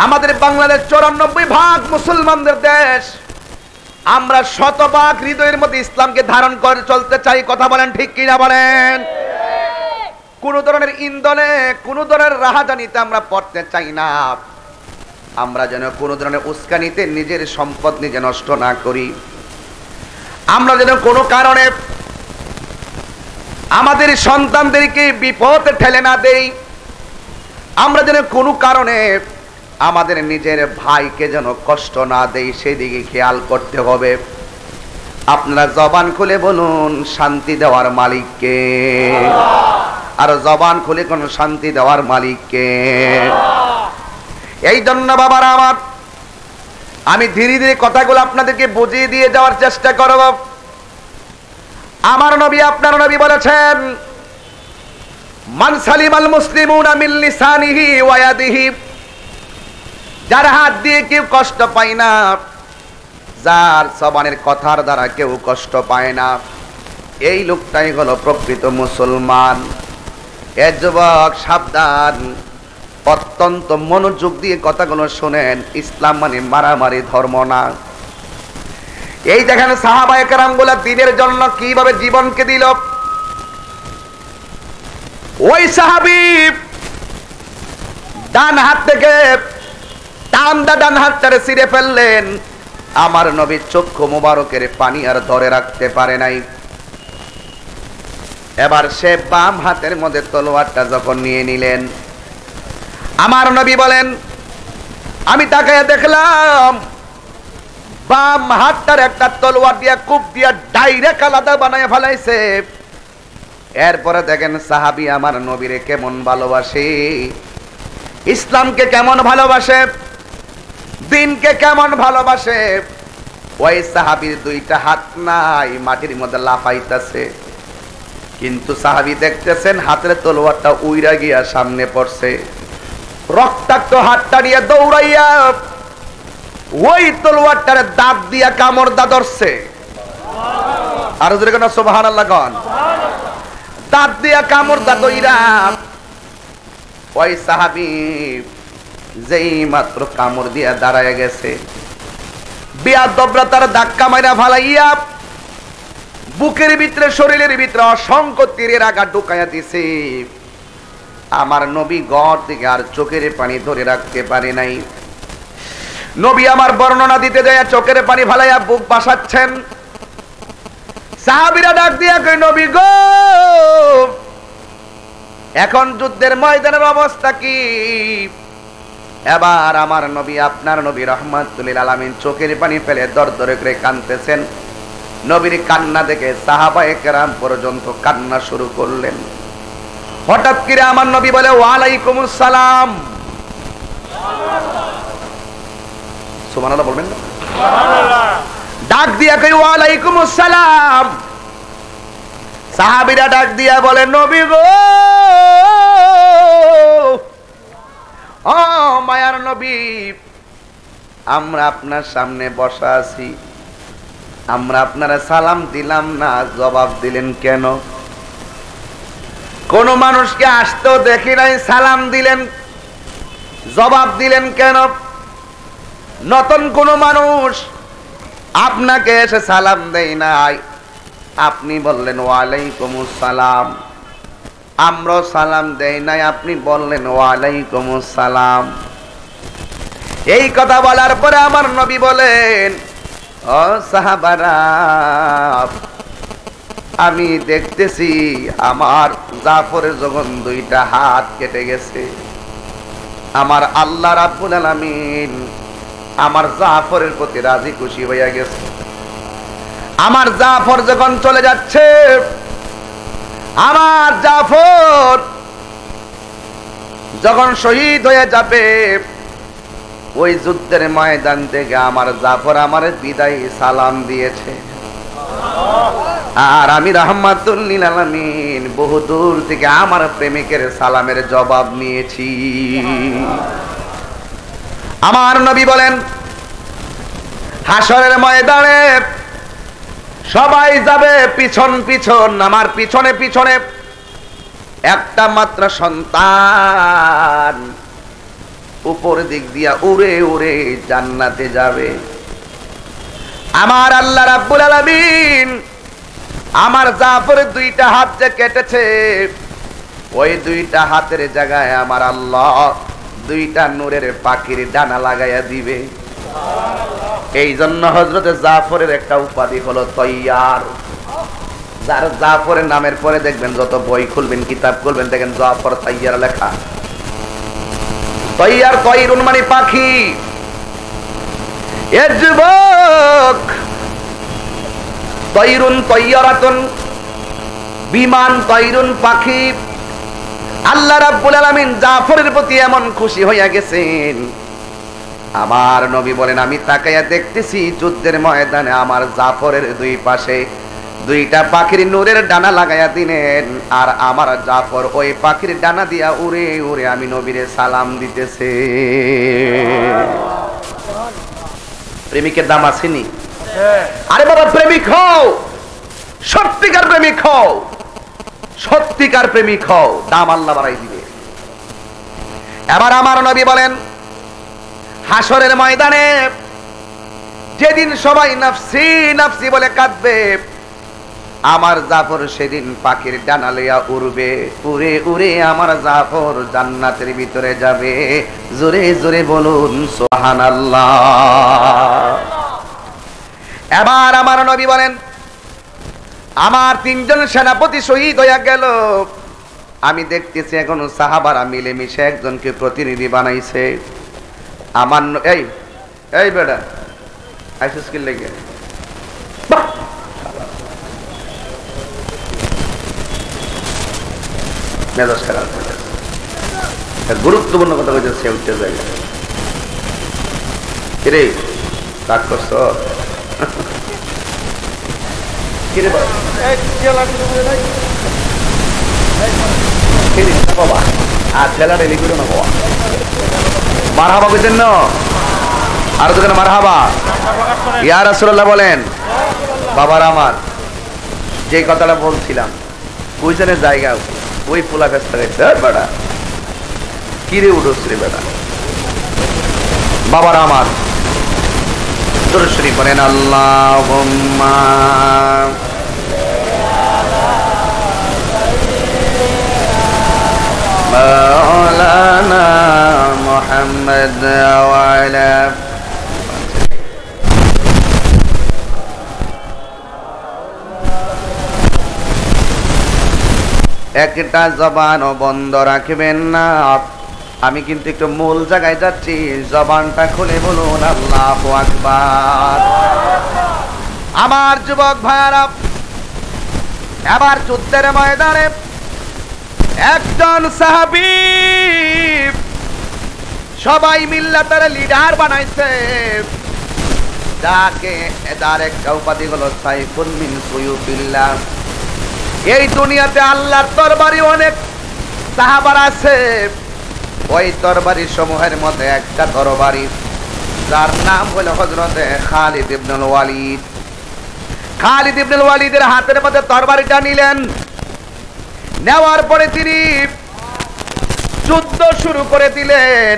আমাদের বাংলাদেশ 94% মুসলমানদের দেশ, আমরা 100% হৃদয়ের মধ্যে ইসলামকে ধারণ করে চলতে চাই। কথা বলেন ঠিক কিনা বলেন? কোন ধরনের ইন্ধনে, কোন ধরনের রাহাজানিতে আমরা পড়তে চাই না। আমরা যেন কোন ধরনের উস্কানিতে নিজের সম্পদ নিজে নষ্ট না করি। আমরা যেন কোনো কারণে আমাদের সন্তানদেরকে বিপদে ঠেলে না দেই। আমরা যেন কোনো কারণে আমাদের নিজের ভাইকে যেন কষ্ট না দেই, সেদিকে খেয়াল করতে হবে। আপনারা জবান খুলে বলুন, শান্তি দেওয়ার মালিককে। আর জবান খুলে কোন শান্তি দেওয়ার মালিককে। এই জন্য বাবারা আমার, আমি ধীরে ধীরে কথাগুলো আপনাদেরকে বুঝিয়ে দিয়ে যাওয়ার চেষ্টা করব। আমার নবী, আপনার নবী বলেছেন, মান সালিমাল মুসলিমুনা মিন লিসানিহি ওয়া ইয়াদিহি, যার হাত দিয়ে কেউ কষ্ট পায় না, যার জবানের কথার দ্বারা কেউ কষ্ট পায় না, এই লোকটাই হলো প্রকৃত মুসলমান। এ যুবক সাবধান, অত্যন্ত মনোযোগ দিয়ে কথাগুলো শুনেন। ইসলাম মানে মারামারি ধর্ম না। এই দেখেন সাহাবায়ে কেরামগুলো দ্বীনের জন্য কিভাবে জীবনকে দিল। ওই সাহাবী ডান হাত থেকে ডান হাতটারে ছিঁড়ে ফেললেন। আমার নবী চক্ষু মোবারকের পানি আর ধরে রাখতে পারে নাই। এবার সে বাম হাতের মধ্যে তলোয়ারটা যখন নিয়ে নিলেন, আমার নবী বলেন, আমি তাকায়া দেখলাম বাম হাতটার একটা তলোয়ার দিয়া কূপ দিয়া ডাইরেক্ট আলাদা বানায় ফেলাইছে। এরপরে দেখেন সাহাবী আমার নবীরে কেমন ভালোবাসে, ইসলামকে কেমন ভালোবাসে, দিনকে কেমন ভালোবাসে। ওই সাহাবীর 2টা হাত নাই, মাটির মধ্যে লাফাইতেছে, কিন্তু সাহাবী দেখতেছেন হাতের তলোয়ারটা উইরা গিয়া সামনে পড়ছে। রক্তাক্ত হাতটা নিয়ে দৌড়াইয়া ওই তলোয়ারটারে দাঁত দিয়া কামড় ধরছে। আর জোরে কোন সুবহানাল্লাহ কোন। দাঁত দিয়া কামড় দইরা ওই সাহাবী যেই মাত্র কামড় দিয়া দাঁড়ায় গেছে, বেয়াদবরা তার ধাক্কা মাইরা ফালাইয়া বুকের ভিতরে, শরীরের ভিতরে অসংখ্য তীরের আঘাত ঢুকাইয়া দিছে। আমার নবী ঘর থেকে আর চোখের পানি ধরে রাখতে পারে নাই। নবী আমার বর্ণনা দিতে যায় চোখের পানি ফালাইয়া বুক বাসাচ্ছেন। সাহাবীরা ডাক দিয়া কই, নবী গো, এখন যুদ্ধের ময়দানের অবস্থা কি? এবার আমার নবী, আপনার নবী রাহমাতুল লিল আলামিন চোখের পানি ফেলে দরদরে করে কাঁদতেছেন। নবীর কান্না দেখে সাহাবায়ে কেরাম পর্যন্ত কান্না শুরু করলেন। হঠাৎ করে আমার নবী বলে, ওয়া আলাইকুমুস সালাম। সুবহানাল্লাহ বলবেন না? সুবহানাল্লাহ। ডাক দিয়া কই, ওয়া আলাইকুমুস সালাম। সাহাবীরা ডাক দিয়া বলে, নবী গো, ও মায়ার নবী, আমরা আপনার সামনে বসা আছি, আমরা আপনারা সালাম দিলাম না, জবাব দিলেন কেন? কোন মানুষকে আসতেও দেখি নাই, সালাম দিলেন, জবাব দিলেন কেন? নতুন কোন মানুষ আপনাকে এসে সালাম দেয় নাই, আপনি বললেন ওয়ালাইকুমুস সালাম। আমরা সালাম দেই নাই, আপনি বললেন ওয়ালাইকুমুস সালাম। এই কথা বলার পরে আমার নবী বলেন, ও সাহাবারা, আমি দেখতেছি আমার জাফরের যখন দুইটা হাত কেটে গেছে, আমার আল্লাহ রাব্বুল আলামিন আমার জাফরের প্রতি রাজি খুশি হইয়া গেছে। আমার জাফর যখন চলে যাচ্ছে, আমার জাফর যখন শহীদ হয়ে যাবে, ওই যুদ্ধের ময়দান থেকে আমার জাফর আমার বিদায় সালাম দিয়েছে। আর আমি রাহমাতুল লিল আলামিন বহু দূর থেকে আমার প্রেমিকের সালামের জবাব নিয়েছি। আমার নবী বলেন, হাসরের ময়দানে সবাই যাবে পিছন পিছন, আমার পিছনে পিছনে একটা মাত্র সন্তান উপর দিক দিয়া উড়ে উড়ে জান্নাতে যাবে। আমার আল্লাহ রাব্বুল আলামিন আমার জাফরের দুইটা হাত যে কেটেছে, ওই দুইটা হাতের জায়গায় আমার আল্লাহ দুইটা নূরের পাখির ডানা লাগাইয়া দিবে। এই জন্য হযরতে জাফরের একটা উপাধি হলো তৈয়ার। যার জাফরের নামের পরে দেখবেন, যত বই খুলবেন, কিতাব খুলবেন, দেখেন জাফর তৈয়ার লেখা। তৈয়ার, তৈরুন মানে পাখি। এ যুবক, তৈরুন তৈয়ারাতুন, বিমান, তৈরুন পাখি। আল্লাহ রাব্বুল আলামিন জাফরের প্রতি এমন খুশি হইয়া গেছেন, আমার নবী বলেন, আমি তাকাইয়া দেখতেছি যুদ্ধের ময়দানে আমার জাফরের দুই পাশে দুইটা পাখির নূরের ডানা লাগাইয়া দিলেন, আর আমার জাফর ওই পাখির ডানা দিয়া উড়ে উড়ে আমি নবীরে সালাম দিতেছে। প্রেমিকের দাম আসেনি? আরে বাবা, প্রেমিক হও, সত্যিকার প্রেমিক হও, সত্যিকার প্রেমিক হও, দাম আল্লাহ বাড়াই দিবে। এবার আমার নবী বলেন, হাসরের ময়দানে যেদিন সবাই নাফসি নাফসি বলে কাঁদবে, আমার জাফর সেদিন পাখির ডানা লইয়া উড়বে, উড়ে উড়ে আমার জাফর জান্নাতের ভিতরে যাবে। জোরে জোরে বলুন সুবহানাল্লাহ। এবার আমার নবী বলেন, আমার তিনজন সেনাপতি শহীদ হইয়া গেল, আমি দেখতেছি এখন সাহাবারা মিলেমিশে একজনকে প্রতিনিধি বানাইছে। আমার এই এই বেটা আইসিস কি লেগে মেজাজ খারাপ হয়ে গেছে। গুরুত্বপূর্ণ কথা বলছে, সে উঠতে জায়গা কিরে রাগ করছ? কিরে বাবা, আর ছেলেটা এলি করে না বাবা, মারহাবা কইতেন না? আর দোকানে মারহাবা ইয়া রাসূলুল্লাহ বলেন। বাবার আমার যে কথাটা বলছিলাম, ওইজনের জায়গা ওই পোলা ব্যস্ত গেছে। বেটা কিরে উঠোস রে বেটা? বাবার আমার দরুদ শরীফ বলেন, আল্লাহুম্মা মাওলানা মুহাম্মদ ওয়া আলা একটা জবানও বন্ধ রাখবেন না। আমি কিন্তু একটু মূল জায়গায় যাচ্ছি, জবানটা খুলে বলুন আল্লাহু আকবার। আমার যুবক ভাইরা, এবার যুদ্ধের ময়দানে একজন সাহাবী সবাই মিল্লা তার লিডার বানাইছে, যার একটা উপাধি হলো সাইফুন মিন সুয়ুফিল্লাহ। এই দুনিয়াতে আল্লাহর দরবারে অনেক সাহাবার আছে, ওই তরবারি সমূহের মধ্যে একটা তরবারি, যার নাম হলো হযরতে খালিদ ইবনুল ওয়ালিদ। খালিদ ইবনুল ওয়ালিদের হাতের মধ্যে তরবারিটা নিলেন। নেওয়ার পরে তিনি যুদ্ধ শুরু করে দিলেন।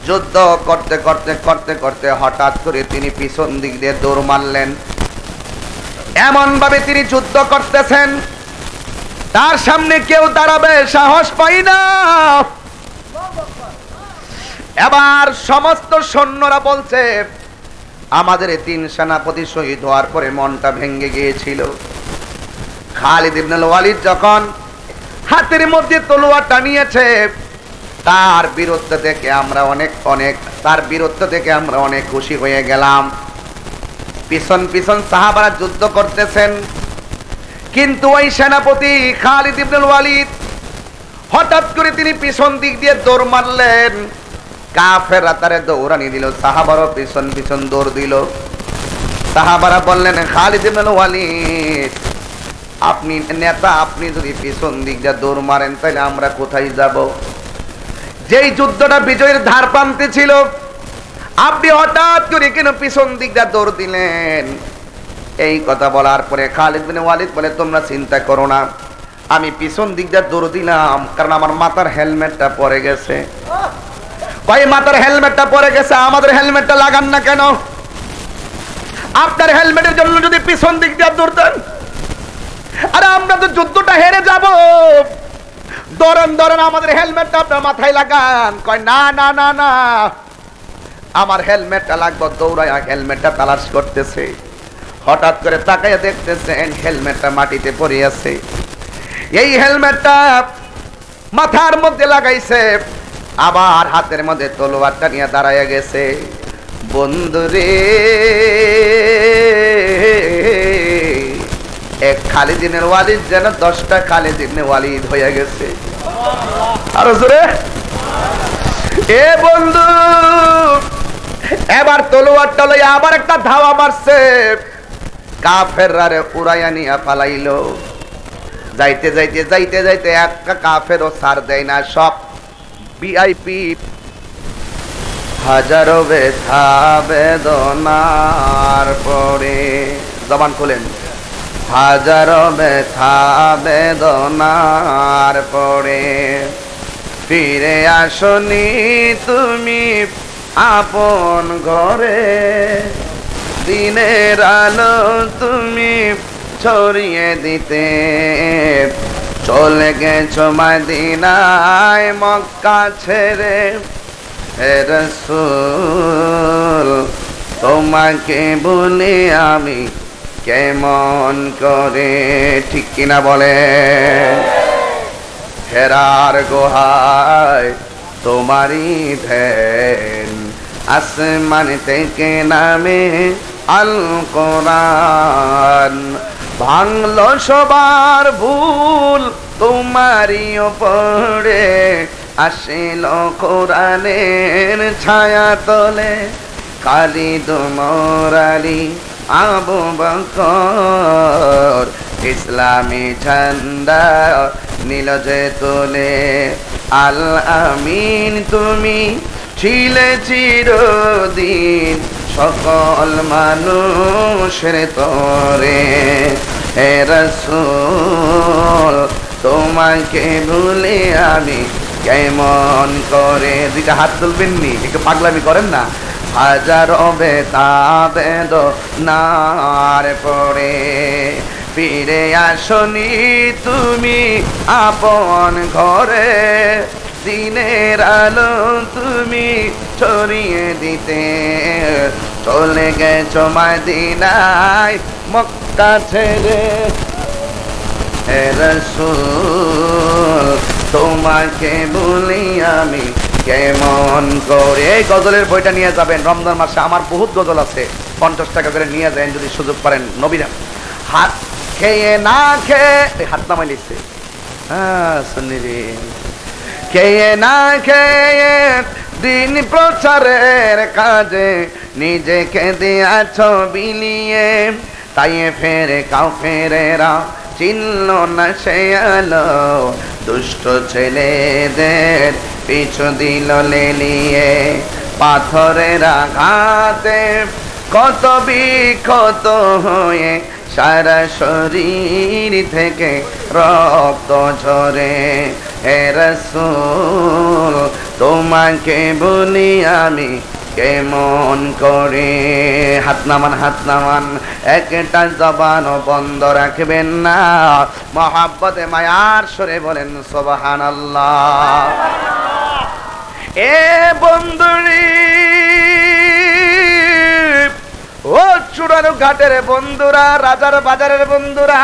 যুদ্ধ করতে করতে করতে করতে হঠাৎ করে তিনি পিছন দিক দিয়ে দৌড় মারলেন। এমন ভাবে তিনি যুদ্ধ করতেছেন, তার সামনে কেউ দাঁড়াবে সাহস পাই না। এবার সমস্ত সৈন্যরা বলছে, আমাদের 3 সেনাপতি শহীদ হওয়ার পরে মনটা ভেঙে গিয়েছিল। খালিদ ইবনুল ওয়ালিদ যখন হাতের মধ্যে তলোয়ারটা নিয়েছে, তার বীরত্ব দেখে আমরা অনেক খুশি হয়ে গেলাম। পিছন পিছন সাহাবারা যুদ্ধ করতেছেন, কিন্তু ওই সেনাপতি খালিদ ইবনুল ওয়ালিদ হঠাৎ করে তিনি পিছন দিক দিয়ে দৌড় মারলেন। কাফেররা তারে দৌড়ানি দিল, সাহাবারও পিছন পিছন দৌড় দিল। সাহাবারা বললেন, খালিদ ইবনুল ওয়ালিদ আপনি নেতা, আপনি যদি পিছন দিক দিয়ে দৌড় মারেন তাহলে আমরা কোথায় যাব? যেই যুদ্ধটা বিজয়ের ধার প্রান্তে ছিল, আপনি হঠাৎ করে কেন পিছন দিক দিয়ে দৌড় দিলেন? এই কথা বলার পরে খালিদ বিন ওয়ালিদ বলে, তোমরা চিন্তা করো না, আমি পিছন দিক দিয়ে দৌড় দিলাম কারণ আমার মাথার হেলমেটটা পরে গেছে। ভাই মাথার হেলমেটটা পরে গেছে, আমাদের হেলমেটটা লাগান না কেন? আপনার হেলমেটের জন্য যদি পিছন দিক দিয়ে দৌড়তেন, আরে আমরা তো যুদ্ধটা হেরে যাব। ধরেন ধরেন আমাদের হেলমেটটা আপনার মাথায় লাগান। কয় না না না না, আমার হেলমেটটা লাগবে। দৌড়ায় হেলমেটটা তালাশ করতেছে, হঠাৎ করে তাকাইয়া দেখতেছেন হেলমেটটা মাটিতে পড়ে আছে। এই হেলমেটটা মাথার মধ্যে লাগাইছে, আবার হাতের মধ্যে তলোয়ারটা নিয়ে দাঁড়ায় গেছে। বন্ধুরে, এক খালিদ ইবনুল ওয়ালিদ যেন 10টা খালিদ ইবনুল ওয়ালিদ হয়ে গেছে। আর জোরে, এ বন্ধু, এবার তলোয়ারটা লইয়া আবার একটা ধাওয়া মারছে। কাফেররা রে উড়াইয়া নিয়া পালাইলো। যাইতে যাইতে যাইতে যাইতে একটা কাফেরও ছাড় দেয় না, সব ভিআইপি। হাজারো ব্যথা বেদনার পরে, জবান খুলেন, হাজারো ব্যথা বেদনার পরে ফিরে আসনি তুমি আপন ঘরে, দিনের আলো তুমি ছড়িয়ে দিতে, চলে গেছো মদিনায় মক্কা ছেড়ে। হে রাসূল তোমাকে বলে আমি কেমন করে, ঠিক কিনা বলে? হেরার গুহায় তোমারই ধ্যান, আসমান থেকে নামে আল কোরআন, ভাঙলো সবার ভুল তোমারই ওপরে, আসিল কোরআনের ছায়া তলে, খালিদ ওমর আলী আবু বকর, ইসলামী ঝান্ডা নীল যে তোলে। আল আমিন তুমি ছিলে চিরদিন সকল মানুষের তরে। হে রাসূল তোমাকে ভুলে আমি কেমন করে। 2টা হাত তুলবেননি, একটু পাগলামি করেন না। হাজারো ব্যথা বেদনার পরে ফিরে আসনি তুমি আপন ঘরে, দিনের আলো তুমি ছড়িয়ে দিতে, চলে গেছো মদিনায় মক্কা ছেড়ে। হে রাসূল তোমাকে বলি আমি কেমন করে। এই গজলের বইটা নিয়ে যাবেন, রমজান মাসে আমার বহুত গজল আছে, 50 টাকা করে নিয়ে যাবেন যদি সুযোগ পারেন। নবীরা হাত খেয়ে না খেয়ে, হাত নামাই লিখছে, হ্যাঁ শুনি রে, খেয়ে না খেয়ে দিন প্রচারের কাজে নিজেকে দিয়াছ বিলিয়ে, তাই ফেরে কাউ ফেরেরা চিনল না সে আলো, দুষ্ট ছেলেদের পিছু দিল লেলিয়ে পাথরের আঘাতে, কত বিক্ষত হয়ে সারা শরীর থেকে রক্ত ঝরে। হে রাসূল তোমাকে বলি আমি কেমন করে। হাত নামান, হাত নামান, একটা জবানও বন্ধ রাখবেন না। মহাব্বতে মায়ার সরে বলেন সুবহানাল্লাহ। এ বন্ধুরি, ও চূড়ানো ঘাটের বন্ধুরা, রাজার বাজারের বন্ধুরা,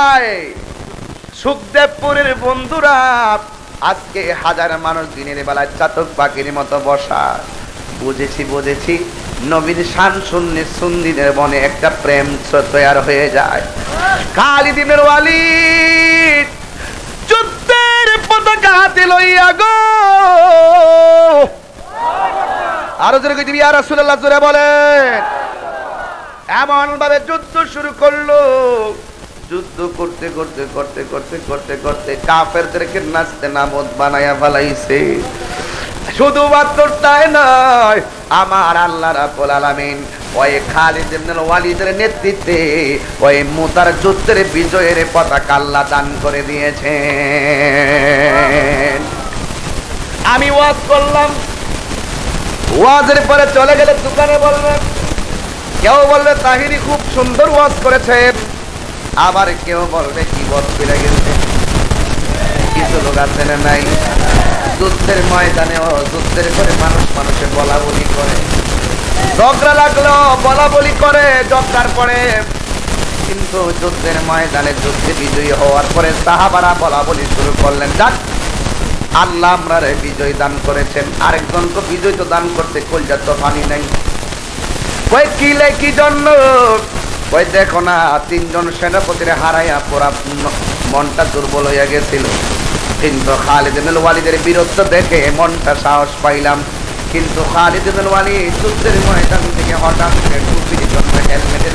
আয় সুখদেবপুরের বন্ধুরা, আজকে হাজার মানুষ দিনের বেলায় চাতক পাখির মতো বসা। বুঝেছি বুঝেছি, নবীর শান শুনলে সুন্নিদের মনে একটা প্রেম তৈরি হয়ে যায়। খালিদ ইবনে ওয়ালিদ যুদ্ধের পতাকা হাতে লইয়া গো, আরো জোরে কই দিবি ইয়া রাসূলুল্লাহ, জোরে বলেন। এমন ভাবে যুদ্ধ শুরু করলো, যুদ্ধ করতে করতে করতে করতে করতে করতে কাফেরদেরকে নাচতে নাবদ বানায়া ফেলাইছে। শুধুমাত্র তাই নয়, আমার আল্লাহ রাব্বুল আলামিন ওই খালিদ ইবনে ওয়ালিদের নেতৃত্বে ওই মুতার যুদ্ধের বিজয়ের পতাকা আল্লাহ দান করে দিয়েছেন। আমি ওয়াজ করলাম, ওয়াজের পরে চলে গেলে দোকানে বললেন, কেউ বলবে তাহিরি খুব সুন্দর ওয়াজ করেছেন, আবার কেউ বলবে কি ওয়াজ করে গেছে। কিছু লোক আছে না নাই, যুদ্ধের ময়দানে যুদ্ধের করে মানুষ মানুষের বলা বলি করে, ঝগড়া লাগলো বলা বলি করে, ঝগড়ার পরে কিন্তু যুদ্ধের ময়দানে যুদ্ধে বিজয়ী হওয়ার পরে সাহাবারা বলা বলি শুরু করলেন, যাক আল্লাহ আমরারে বিজয় দান করেছেন, আরেকজনকে বিজয় তো দান করতে কলজার তো পানি নাই। কই কিলে কি জন্য? কই দেখো না, তিনজন সেনাপতির হারাইয়া পুরা মনটা দুর্বল হইয়া গেছিল, কিন্তু খালিদ ইবনে ওয়ালিদের বীরত্ব দেখে মনটা সাহস পাইলাম। কিন্তু খালিদ ইবনে ওয়ালিদ যুদ্ধের ময়দান থেকে হঠাৎ করে টুপির জন্য হেলমেটের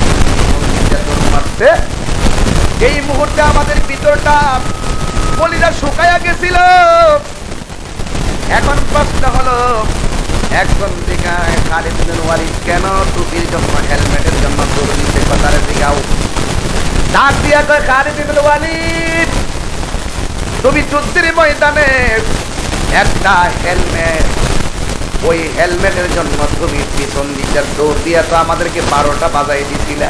মারছে। এই মুহূর্তে আমাদের ভিতরটা কলিজা শুকায়া গেছিল। এখন প্রশ্ন হলো, একজন দিকে খালিদ ইবনে ওয়ালিদ কেন টুপির জন্য হেলমেটের জন্য দৌড় দিতে? কথার দিকেও ডাক দিয়া কয়, খালিদ ইবনে ওয়ালিদ তুমি যুদ্ধের ময়দানে একটা হেলমেট, ওই হেলমেটের জন্য তুমি পিছন দিকে দৌড় দিয়া তো আমাদেরকে 12টা বাজাই দিছিলা,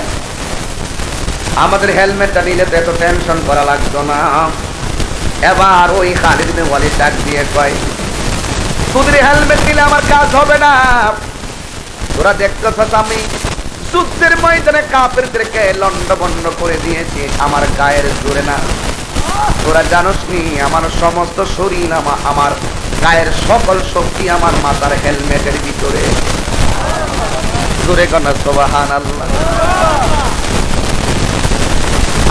আমাদের হেলমেটটা নিলে তো এত টেনশন করা লাগতো না। এবার ওই খালিদ ইবনে ওয়ালিদ ডাক দিয়ে কয়, তোদের হেলমেট নিলে আমার কাজ হবে না, তোরা দেখতেছ আমি যুদ্ধের ময়দানে কাফেরদেরকে লন্ডভন্ড করে দিয়েছি, আমার গায়ের জোরে না, তোরা জানোস নি আমার সমস্ত শরীর, আমার গায়ের সকল শক্তি আমার মাথার হেলমেটের ভিতরে। জোরে কনা সুবহানাল্লাহ।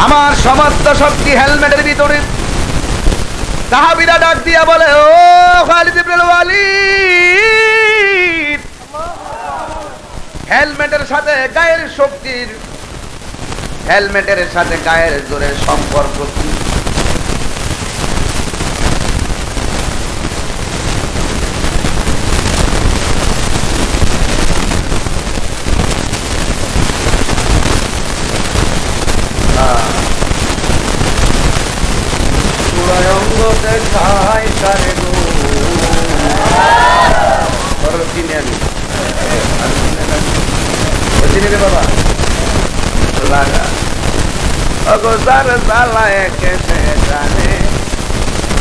আমার সমস্ত শক্তি হেলমেটের ভিতরে। সাহাবীরা ডাক দিয়া বলে, ও খালিদ ইবনে ওয়ালিদ, হেলমেটের সাথে গায়ের শক্তির, হেলমেটের সাথে গায়ের জোরের সম্পর্ক কি?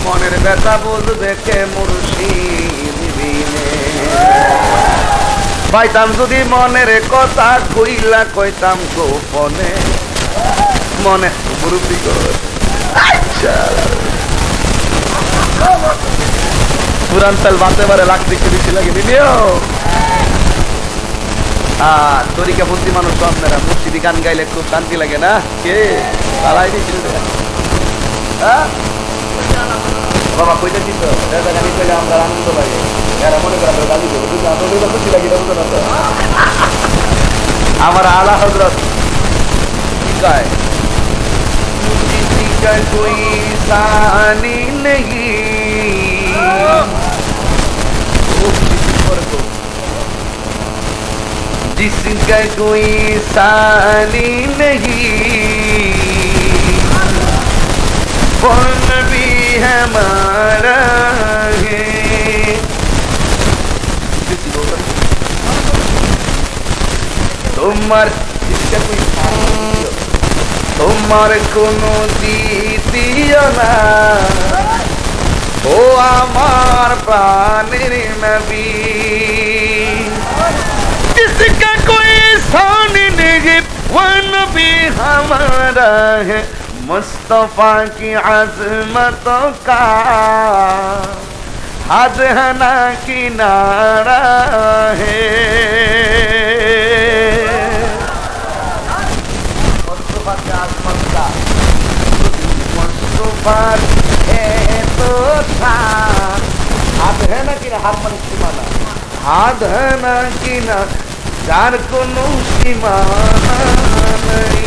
মনের ব্যথা বুঝবে কে মুর্শিদ বিনে। পাইতাম যদি মনের কথা কইলা কইতাম গোপনে, মনে মুরব্বি পুরান সাল বাঁচতে পারে লাগতে বেশি লাগে নিও। তরিকা বুদ্ধি মানুষ আপনারা মুর্শিদি গান গাইলে খুব শান্তি লাগে না? কে পালাই দিয়েছিল বাবা কইতে দিত গাড়ি পেলে আমরা আনন্দ লাগে, এরা মনে করে আমরা গালি দেবো, কিন্তু খুশি লাগে না তো। আমার আলা হযরত কি কয়, किसी का कोई सानी नहीं, जिसका कोई सानी नहीं वो नबी हमारा है। তোমার তোমার কোনো দ্বিতীয় না ও আমার প্রাণের নবী। जिसका कोई सानी नहीं वो नबी हमारा है। मुस्तफा की अज़मतों का हद है ना किनारा है। मुस्तफा की अज़मत का मुस्तफा है तो था हद है ना किनारा। हाथ मन सीमाना हाथ है ना किनारा যার কোনো সীমানা নেই।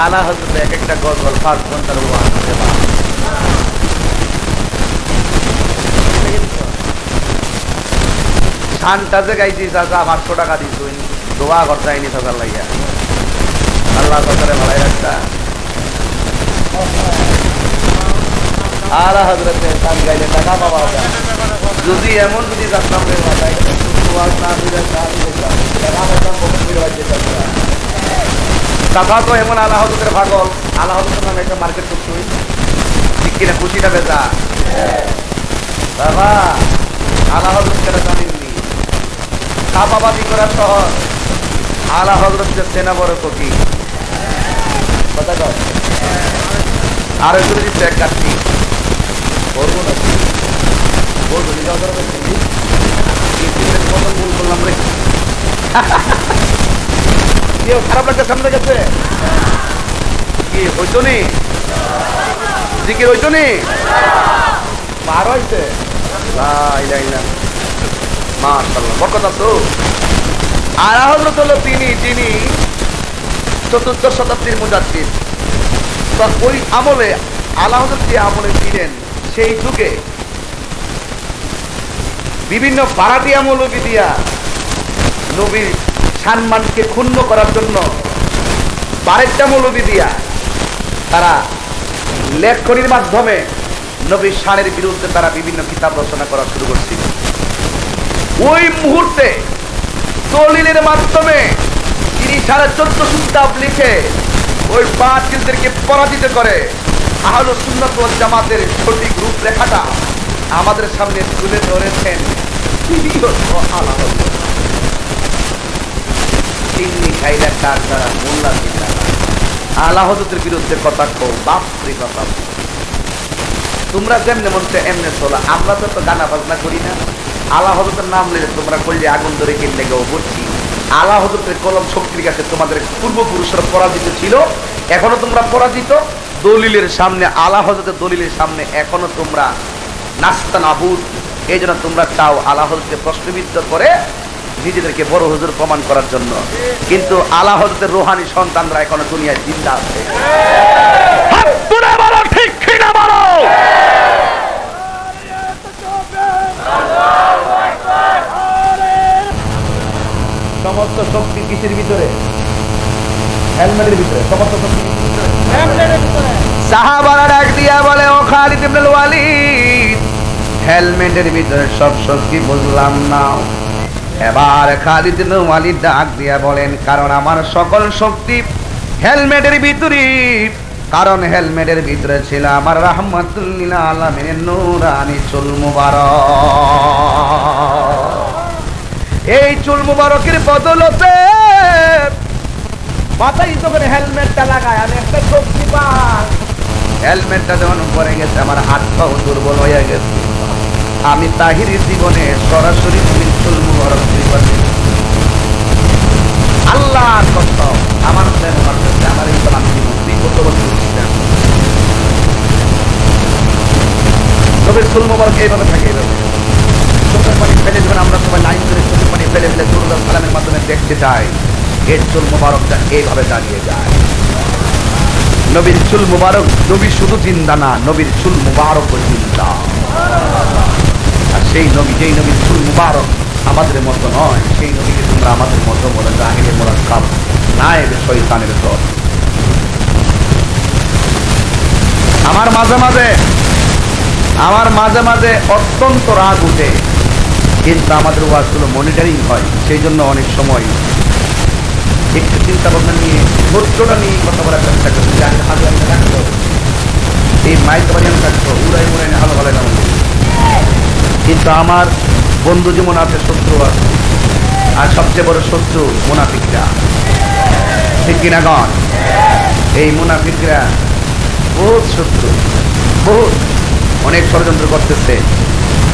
আলা হযরত এক একটা গজল 5 ঘন্টার ওয়াজ দেবা। শানটা যে গাইছি চাচা 500 টাকা দিছুন দোয়া করতে আইনি চাচার লাইয়া। আল্লাহ তাআলা ভালাই রাখতা। আলা হযরত শান গাইলে টাকা পাওয়া যায়। যদি এমন যদি জানতাম রে মাথায় কথা তো এমন আলা হযরতের পাগল। আলা হযরতের নামে একটা মার্কেট করতে হই ঠিক কিনা? খুশিটা বেজা বাবা আলা হযরতকে জানেননি কাবাবাদি করার শহর। আলা হযরতকে চেনা বড় কঠিন কথা কর। আর একটু যদি ট্র্যাক কাটছি করবো না বলবো নিজে খারাপ লাগছে সামনে গেছে কি হইতো নি জিকির হইতো নি পার হইছে মাশাআল্লাহ বরকত আছে। আলা হযরত হলো তিনি চতুর্থ শতাব্দীর মুজাদ্দিদ। তো ওই আমলে আলা হযরত যে আমলে ছিলেন সেই যুগে বিভিন্ন বারাটিয়া মৌলবী দিয়া নবীর সম্মানকে ক্ষুণ্ণ করার জন্য বারেকটা মৌলবী দিয়া তারা লেখনির মাধ্যমে নবীর শানের বিরুদ্ধে তারা বিভিন্ন কিতাব রচনা করা শুরু করছিল। ওই মুহূর্তে দলিলের মাধ্যমে তিনি 1450 কিতাব লিখে ওই বাতিলদেরকে পরাজিত করে আহলুস সুন্নাত ওয়াল জামাতের সঠিক রূপরেখাটা আমাদের সামনে তুলে ধরেছেন। আলা হযরতের বিরুদ্ধে কথা কও বাপরে কথা। তোমরা যেমনে মন চায় এমনে চলা। আমরা তো গানা বাজনা করি না। আলা হযরতের নাম নিলে তোমরা কইলে আগুন ধরে কিনলে গো বলছি। আলা হযরতের কলম শক্তির কাছে তোমাদের পূর্বপুরুষরা পরাজিত ছিল, এখনো তোমরা পরাজিত। দলিলের সামনে আলা হযরতের দলিলের সামনে এখনো তোমরা নাস্তা নাবুদ। এই জন্য তোমরা চাও আলা হযরতকে প্রশ্নবিদ্ধ করে নিজেদেরকে বড় হুজুর প্রমাণ করার জন্য। কিন্তু আলা হযরতের রূহানি সন্তানরা এখনো দুনিয়ায় জিন্দা আছে। হাত তুলে বলো ঠিক কিনা বলো। সমস্ত শক্তি কিসের ভিতরে? হেলমেটের ভিতরে। সমস্ত শক্তি হেলমেটের ভিতরে। সাহাবারা ডাক দিয়া বলে ও খালিদ ইবনে ওয়ালিদ হেলমেটের ভিতরে সব শক্তি বুঝলাম না। এবার খালিদ ইবনে ওয়ালিদ ডাক দিয়া বলেন কারণ আমার সকল শক্তি হেলমেটের ভিতরে। কারণ হেলমেটের ভিতরে ছিল আমার রাহমাতুল লিল আলামিনের নূরানি চুল মুবারক। এই চুল মুবারকের বদলতে মাথায় যখন হেলমেটটা লাগায় আমি একটা শক্তি পাই। হেলমেটটা যখন পরে গেছে আমার হাত পাও দুর্বল হয়ে গেছে। আমি তাহিরি জীবনে সরাসরি চুল মুবারক আল্লাহর কসম আমার আমার ইসলাম জীবন 2 বছর ছিলাম। নবীর চুল মুবারক এইভাবে থাকে। চোখের পানি ফেলে দেবেন। আমরা সবাই লাইন ধরে চোখের পানি ফেলে ফেলে দুরূদ সালামের মাধ্যমে দেখতে চাই এর চুল মুবারকটা এইভাবে দাঁড়িয়ে যায়। নবীর চুল মুবারক, নবী শুধু জিন্দা না, নবীর চুল মুবারক জিন্দা। আর সেই নবী, যেই নবীর চুল মুবারক আমাদের মতো নয়, সেই নবীকে তোমরা আমাদের মতো বলে জাহিলে মুরাক্কাব নায়েবে শয়তানের দল। আমার মাঝে মাঝে অত্যন্ত রাগ উঠে, কিন্তু আমাদের ওয়াজগুলো মনিটরিং হয়, সেই জন্য অনেক সময় একটু চিন্তা ভাবনা নিয়ে ধৈর্যটা নিয়ে কথা বলার চেষ্টা করছি। থাকতো এই মাইক বাড়িয়ে থাকতো উড়াই মুড়াই ভালো ভালো না, কিন্তু আমার বন্ধু যেমন আছে, শত্রু আছে, আর সবচেয়ে বড় শত্রু মুনাফিকরা। ঠিক কিনা গণ? এই মুনাফিকরা বহুত শত্রু, বহুত অনেক ষড়যন্ত্র করতেছে।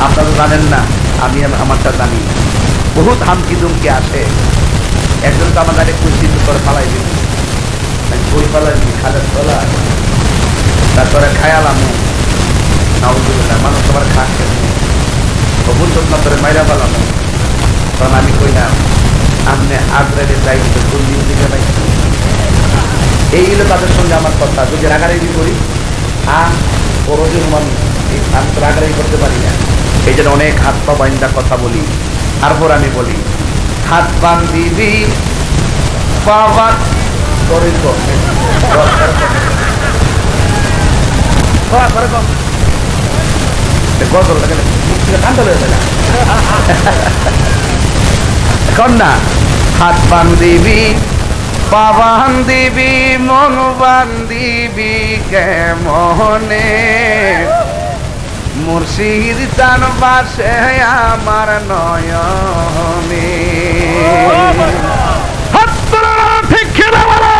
আপনারা জানেন না, আমি আমারটা জানি। বহুত হামকি দুমকি আসে। একজন তো আমাদের একটু চিন্তা করে পালাই দিল, বই পালাই খালের তলা, তারপরে খায়ালাম নাউজুবিল্লাহ, মানুষ সবার খাচ্ছে বহু যত্ন করে মাইরা পালাম। তখন আমি কইলাম, আপনি আগ্রারে যাইতে দুর্নীতি দিকে নাই। এই হলো তাদের সঙ্গে আমার কথা। যদি রাগারাগি করি পরদিন মানুষ, আমি তো রাগারাগি করতে পারি না, এই জন্য অনেক হাত পা বাইন্দা কথা বলি। তারপর আমি বলি, হাত বান্ধিবি বাবা করে কন্যা। হাত বান্ধিবি পা বান্ধিবি মন বান্ধিবি কেমনে, মুর্শিদ চান বাসে আমার নয়নে। ঠিক খেলা বলো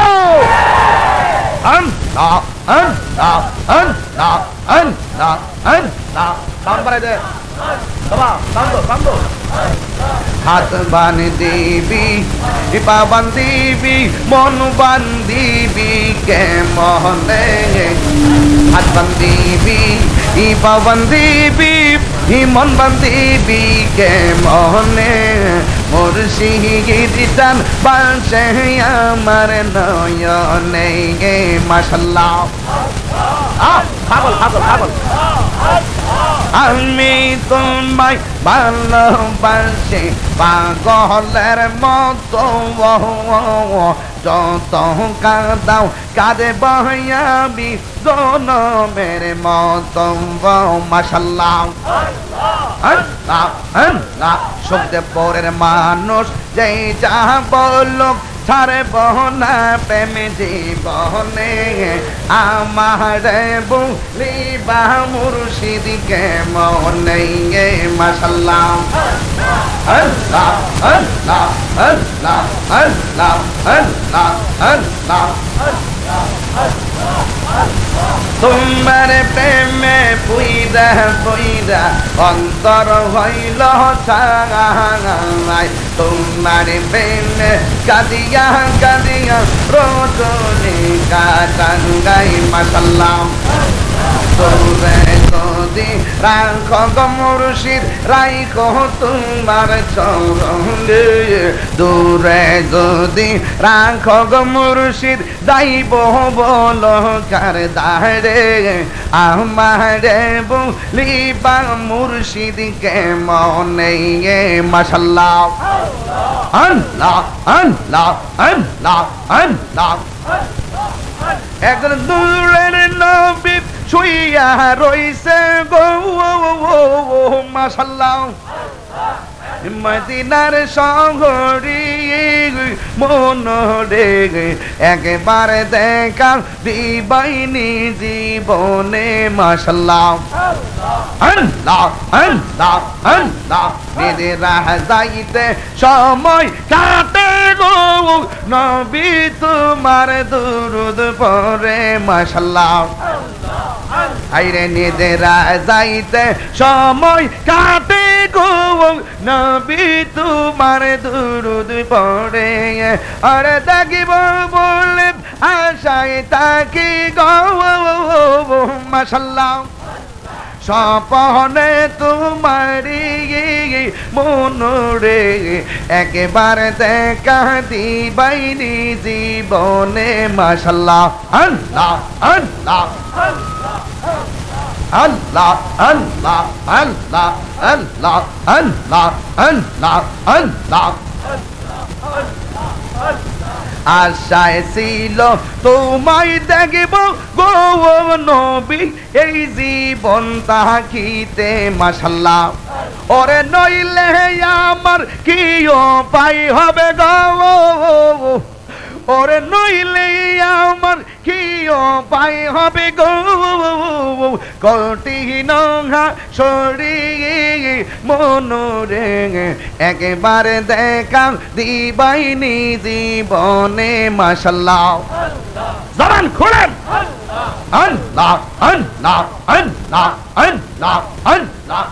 হাত বান্ধিবি পা বান্ধিবি মন বান্ধিবি কেমনে, হাত বান্ধিবি পা বান্ধিবি মন বান্ধিবি কেমনে, মুর্শিদ চান বাসে আমার নয়নে। মাশাআল্লাহ, পাগল পাগল পাগল। আমি তোমায় ভালোবাসি পাগলের মতো, যত কাঁদাও কাঁদে বহাবি জনমের মতো। মাশাআল্লাহ, সুখদেবপুরের মানুষ যেই যা বলুক ছাড়ে বহনা প্রেম জীবনে, আমার বলিবা মুর্শিদ কেমনে। মাশাআল্লাহ, আল্লাহ আল্লাহ আল্লাহ আল্লাহ আল্লাহ আল্লাহ। তোমার প্রেমে পুইরা পুইরা অন্তর হইল ছাই, তোমার প্রেমে কাঁদিয়া কাঁদিয়া রজনী কাটাঙ্গাই। মাশাআল্লাহ, দূরে যদি রাখো গো মুর্শিদ রাইখো তোমার চরণে, দূরে যদি রাখো গো মুর্শিদ যাইব বলো কার দাঁড়ে, আমারে বলিবা মুর্শিদ কেমনে। মাশাআল্লাহ, আল্লাহ আল্লাহ আল্লাহ আল্লাহ। একজন দূরের নবী শুইয়া রইছে গো, মাশাআল্লাহ, মদিনার শহরে মন রে একবার দেখা দিবাইনি জীবনে। মাশাআল্লাহ, আল্লাহ আল্লাহ আল্লাহ। মেয়েরা যাইতে সময় কাটে গো, নবী তোমার দুরুদ পড়ে। মাশাআল্লাহ, আইরে নিদেরা যাইতে সময় কাটে গো, নবী তোমার দুরুদ পড়ে। আরে দেখিব বলে আশায় তাকি গো। মাশাআল্লাহ, স্বপনে তোমারি মনুরে একবার দেখা দিবাইনি জীবনে মাশাআল্লাহ আল্লাহ আল্লাহ আল্লাহ আল্লাহ আল্লাহ আল্লাহ আল্লাহ আল্লাহ আল্লাহ আশায় ছিল তোমায় দেখব গো নবী এই জীবন তাকিতে মাশাআল্লাহ ওরে নইলে আমার কি উপায় হবে গো ওরে নইলে আমার কি উপায় হবে গো কঠিন সরিয়ে মনোরে একবার দেখা দিবাইনি জীবনে মাশাআল্লাহ জবান খুলেন আল্লাহ আল্লাহ আল্লাহ আল্লাহ আল্লাহ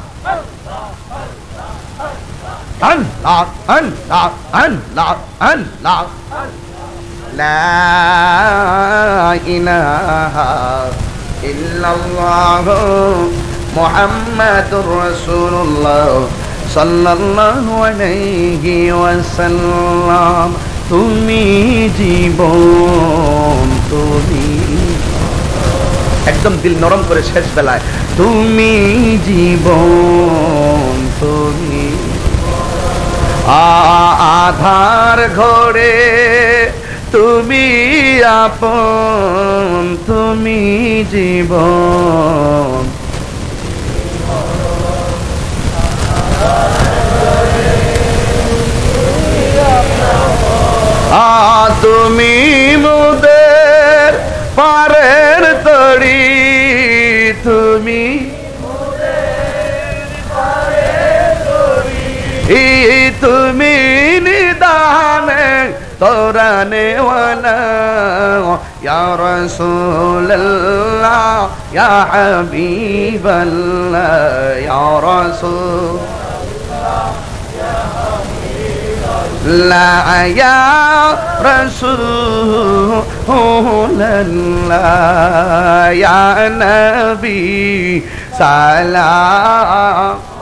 আল্লাহ আল্লাহ আল্লাহ আল্লাহ লা ইলাহা ইল্লাল্লাহ মুহাম্মাদুর রাসূলুল্লাহ সাল্লাল্লাহু আলাইহি ওয়াসাল্লাম তুমি জীবন তুমি একদম দিল নরম করে শেষ বেলায় তুমি জীবন তুমি আধার ঘরে তুমি আপন তুমি জীবন তুমি মুদের পারের তরি তুমি তুমি নিদানে তোরানে ওয়ালা ইয়া রাসূলুল্লাহ ইয়া হাবিবাল্লাহ ইয়া রাসূলুল্লাহ ইয়া হাবিবাল্লাহ ইয়া রাসূলুল্লাহ ইয়া নবী সালাম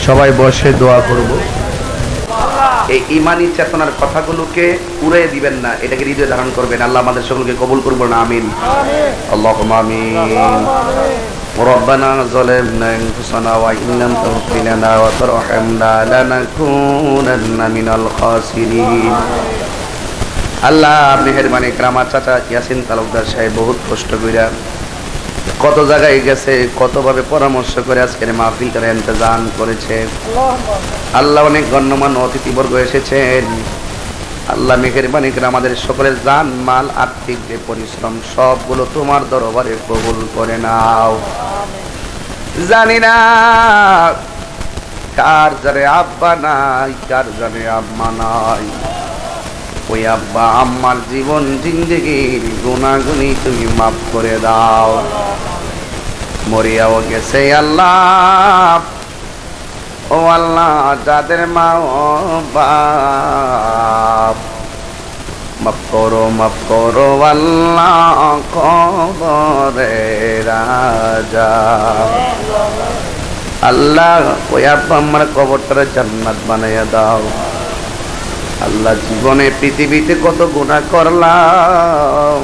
সবাই বসে দোয়া করব এই ঈমানি চেতনার কথাগুলোকে উড়িয়ে দিবেন না এটাকে হৃদয়ে ধারণ করবেন আল্লাহ আমাদের সকলকে কবুল করবেন আমিন আল্লাহুম্মা আমিন ربنا ظلمنا أنفسنا وإن لم تغفر لنا وترحمنا لنكونن من الخاسرين আল্লাহ মেহেরবানি করে আমার চাচা ইয়াসিন তালুকদার সাহেব বহুত কষ্ট কইরা কত জায়গায় গেছে, কতভাবে পরামর্শ করে আজকের মাহফিলটার ইন্তজাম করেছে। আল্লাহ অনেক গণ্যমান্য অতিথিবর্গ এসেছেন। আল্লাহ মেহেরবানি করে আমাদের সকলের জান মাল আর্থিক যে পরিশ্রম সবগুলো তোমার দরবারে কবুল করে নাও। জানি না কার জানে আব্বা নাই, কার জানে আম্মা নাই। ওই আব্বা আম্মার জীবন জিন্দেগির গুনাহগুনি তুমি মাফ করে দাও। মরিয়াও গেছে আল্লাহ, ও আল্লাহ যাদের মা ও বাপ মাফ করো আল্লাহ কবরে রাজা। আল্লাহ ওই আব্বা আম্মার কবরটারে জান্নাত বানাইয়া দাও। আল্লাহ জীবনে পৃথিবীতে কত গুনাহ করলাম,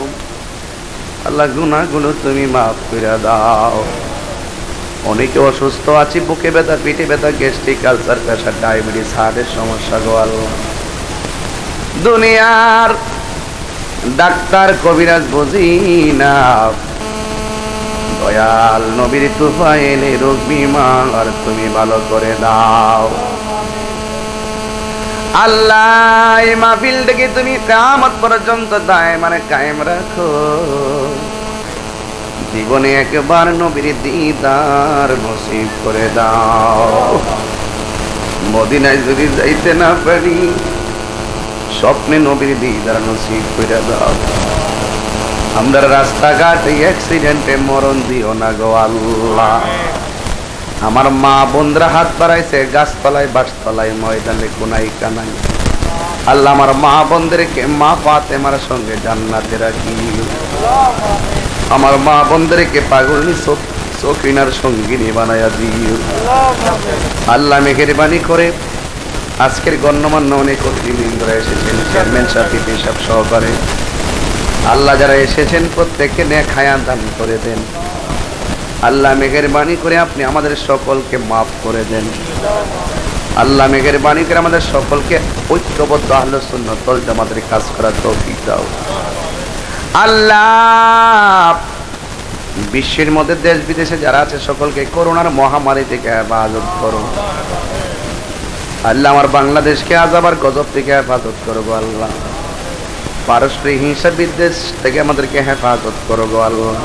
আল্লাহ গুনাহগুলো তুমি মাফ করে দাও। অনেকে অসুস্থ আছি, বুকে ব্যথা, পিঠে ব্যথা, গ্যাস্ট্রিক, আলসার, প্রেসার, ডায়াবেটিস, হার্টের সমস্যা গো আল্লাহ। দুনিয়ার ডাক্তার কবিরাজ বুঝি না, দয়াল নবীর তুফাইলে রোগ বিমার তুমি ভালো করে দাও। আল্লাহ এই মাহফিলটাকে তুমি কিয়ামত পর্যন্ত দায়মানে কায়েম রাখো। জীবনে একবার নবীর দিদার নসিব করে দাও। মদিনায় যদি যাইতে না পারি, স্বপ্নে নবীর দিদার নসিব করে দাও। আমরা রাস্তাঘাটে অ্যাক্সিডেন্টে মরণ দিও না গো আল্লাহ। আমার মা বোনরা হাত বাড়াইছে গাছতলায়, বাসতলায়, ময়দানে, কোনায় কানাই। আল্লাহ আমার মা বোনদেরকে মা ফাতেমার সঙ্গে জান্নাতে রাখি। আমার মা বোনদেরকে পাগলনি সকিনার সঙ্গিনী বানায়া দিও। আল্লাহ মেহেরবানি করে আজকের গণ্যমান্য অনেক অতিথিবৃন্দরা এসেছেন, চেয়ারম্যান সাহেব, সাহেব সহকারে আল্লাহ যারা এসেছেন প্রত্যেককে নেক হায়াত দান করে দেন। আল্লাহ মেহেরবানি করে আপনি আমাদের সকলকে মাফ করে দেন। আল্লাহ মেহেরবানি করে আমাদের সকলকে ঐক্যবদ্ধ আহলে সুন্নাত ওয়াল জামাতের কাজ করার তৌফিক দাও। আল্লাহ বিশ্বের মধ্যে দেশ বিদেশে যারা আছে সকলকে করোনার মহামারী থেকে হেফাজত করো। আল্লাহ আমার বাংলাদেশকে আযাব আর গজব থেকে হেফাজত করো গো আল্লাহ। পারস্পরিক হিংসা বিদ্বেষ থেকে আমাদেরকে হেফাজত করো গো আল্লাহ।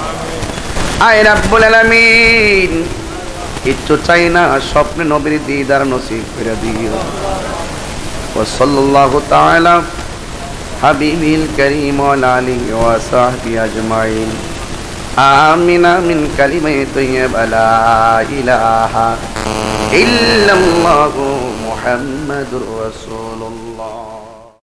আয় রাব্বুল আলামিন, কিচ্ছু চাই না, স্বপ্নে নবীর দিদার নসিব করে দিও। ওয়া সাল্লাল্লাহু তাআলা হাবিবিল কারীম ওয়া আলিহি ওয়া সাহবিহি আজমাইন। আমিন আমিন কালিমায়ে তাইয়্যিবা লা ইলাহা ইল্লাল্লাহু মুহাম্মাদুর রাসূলুল্লাহ।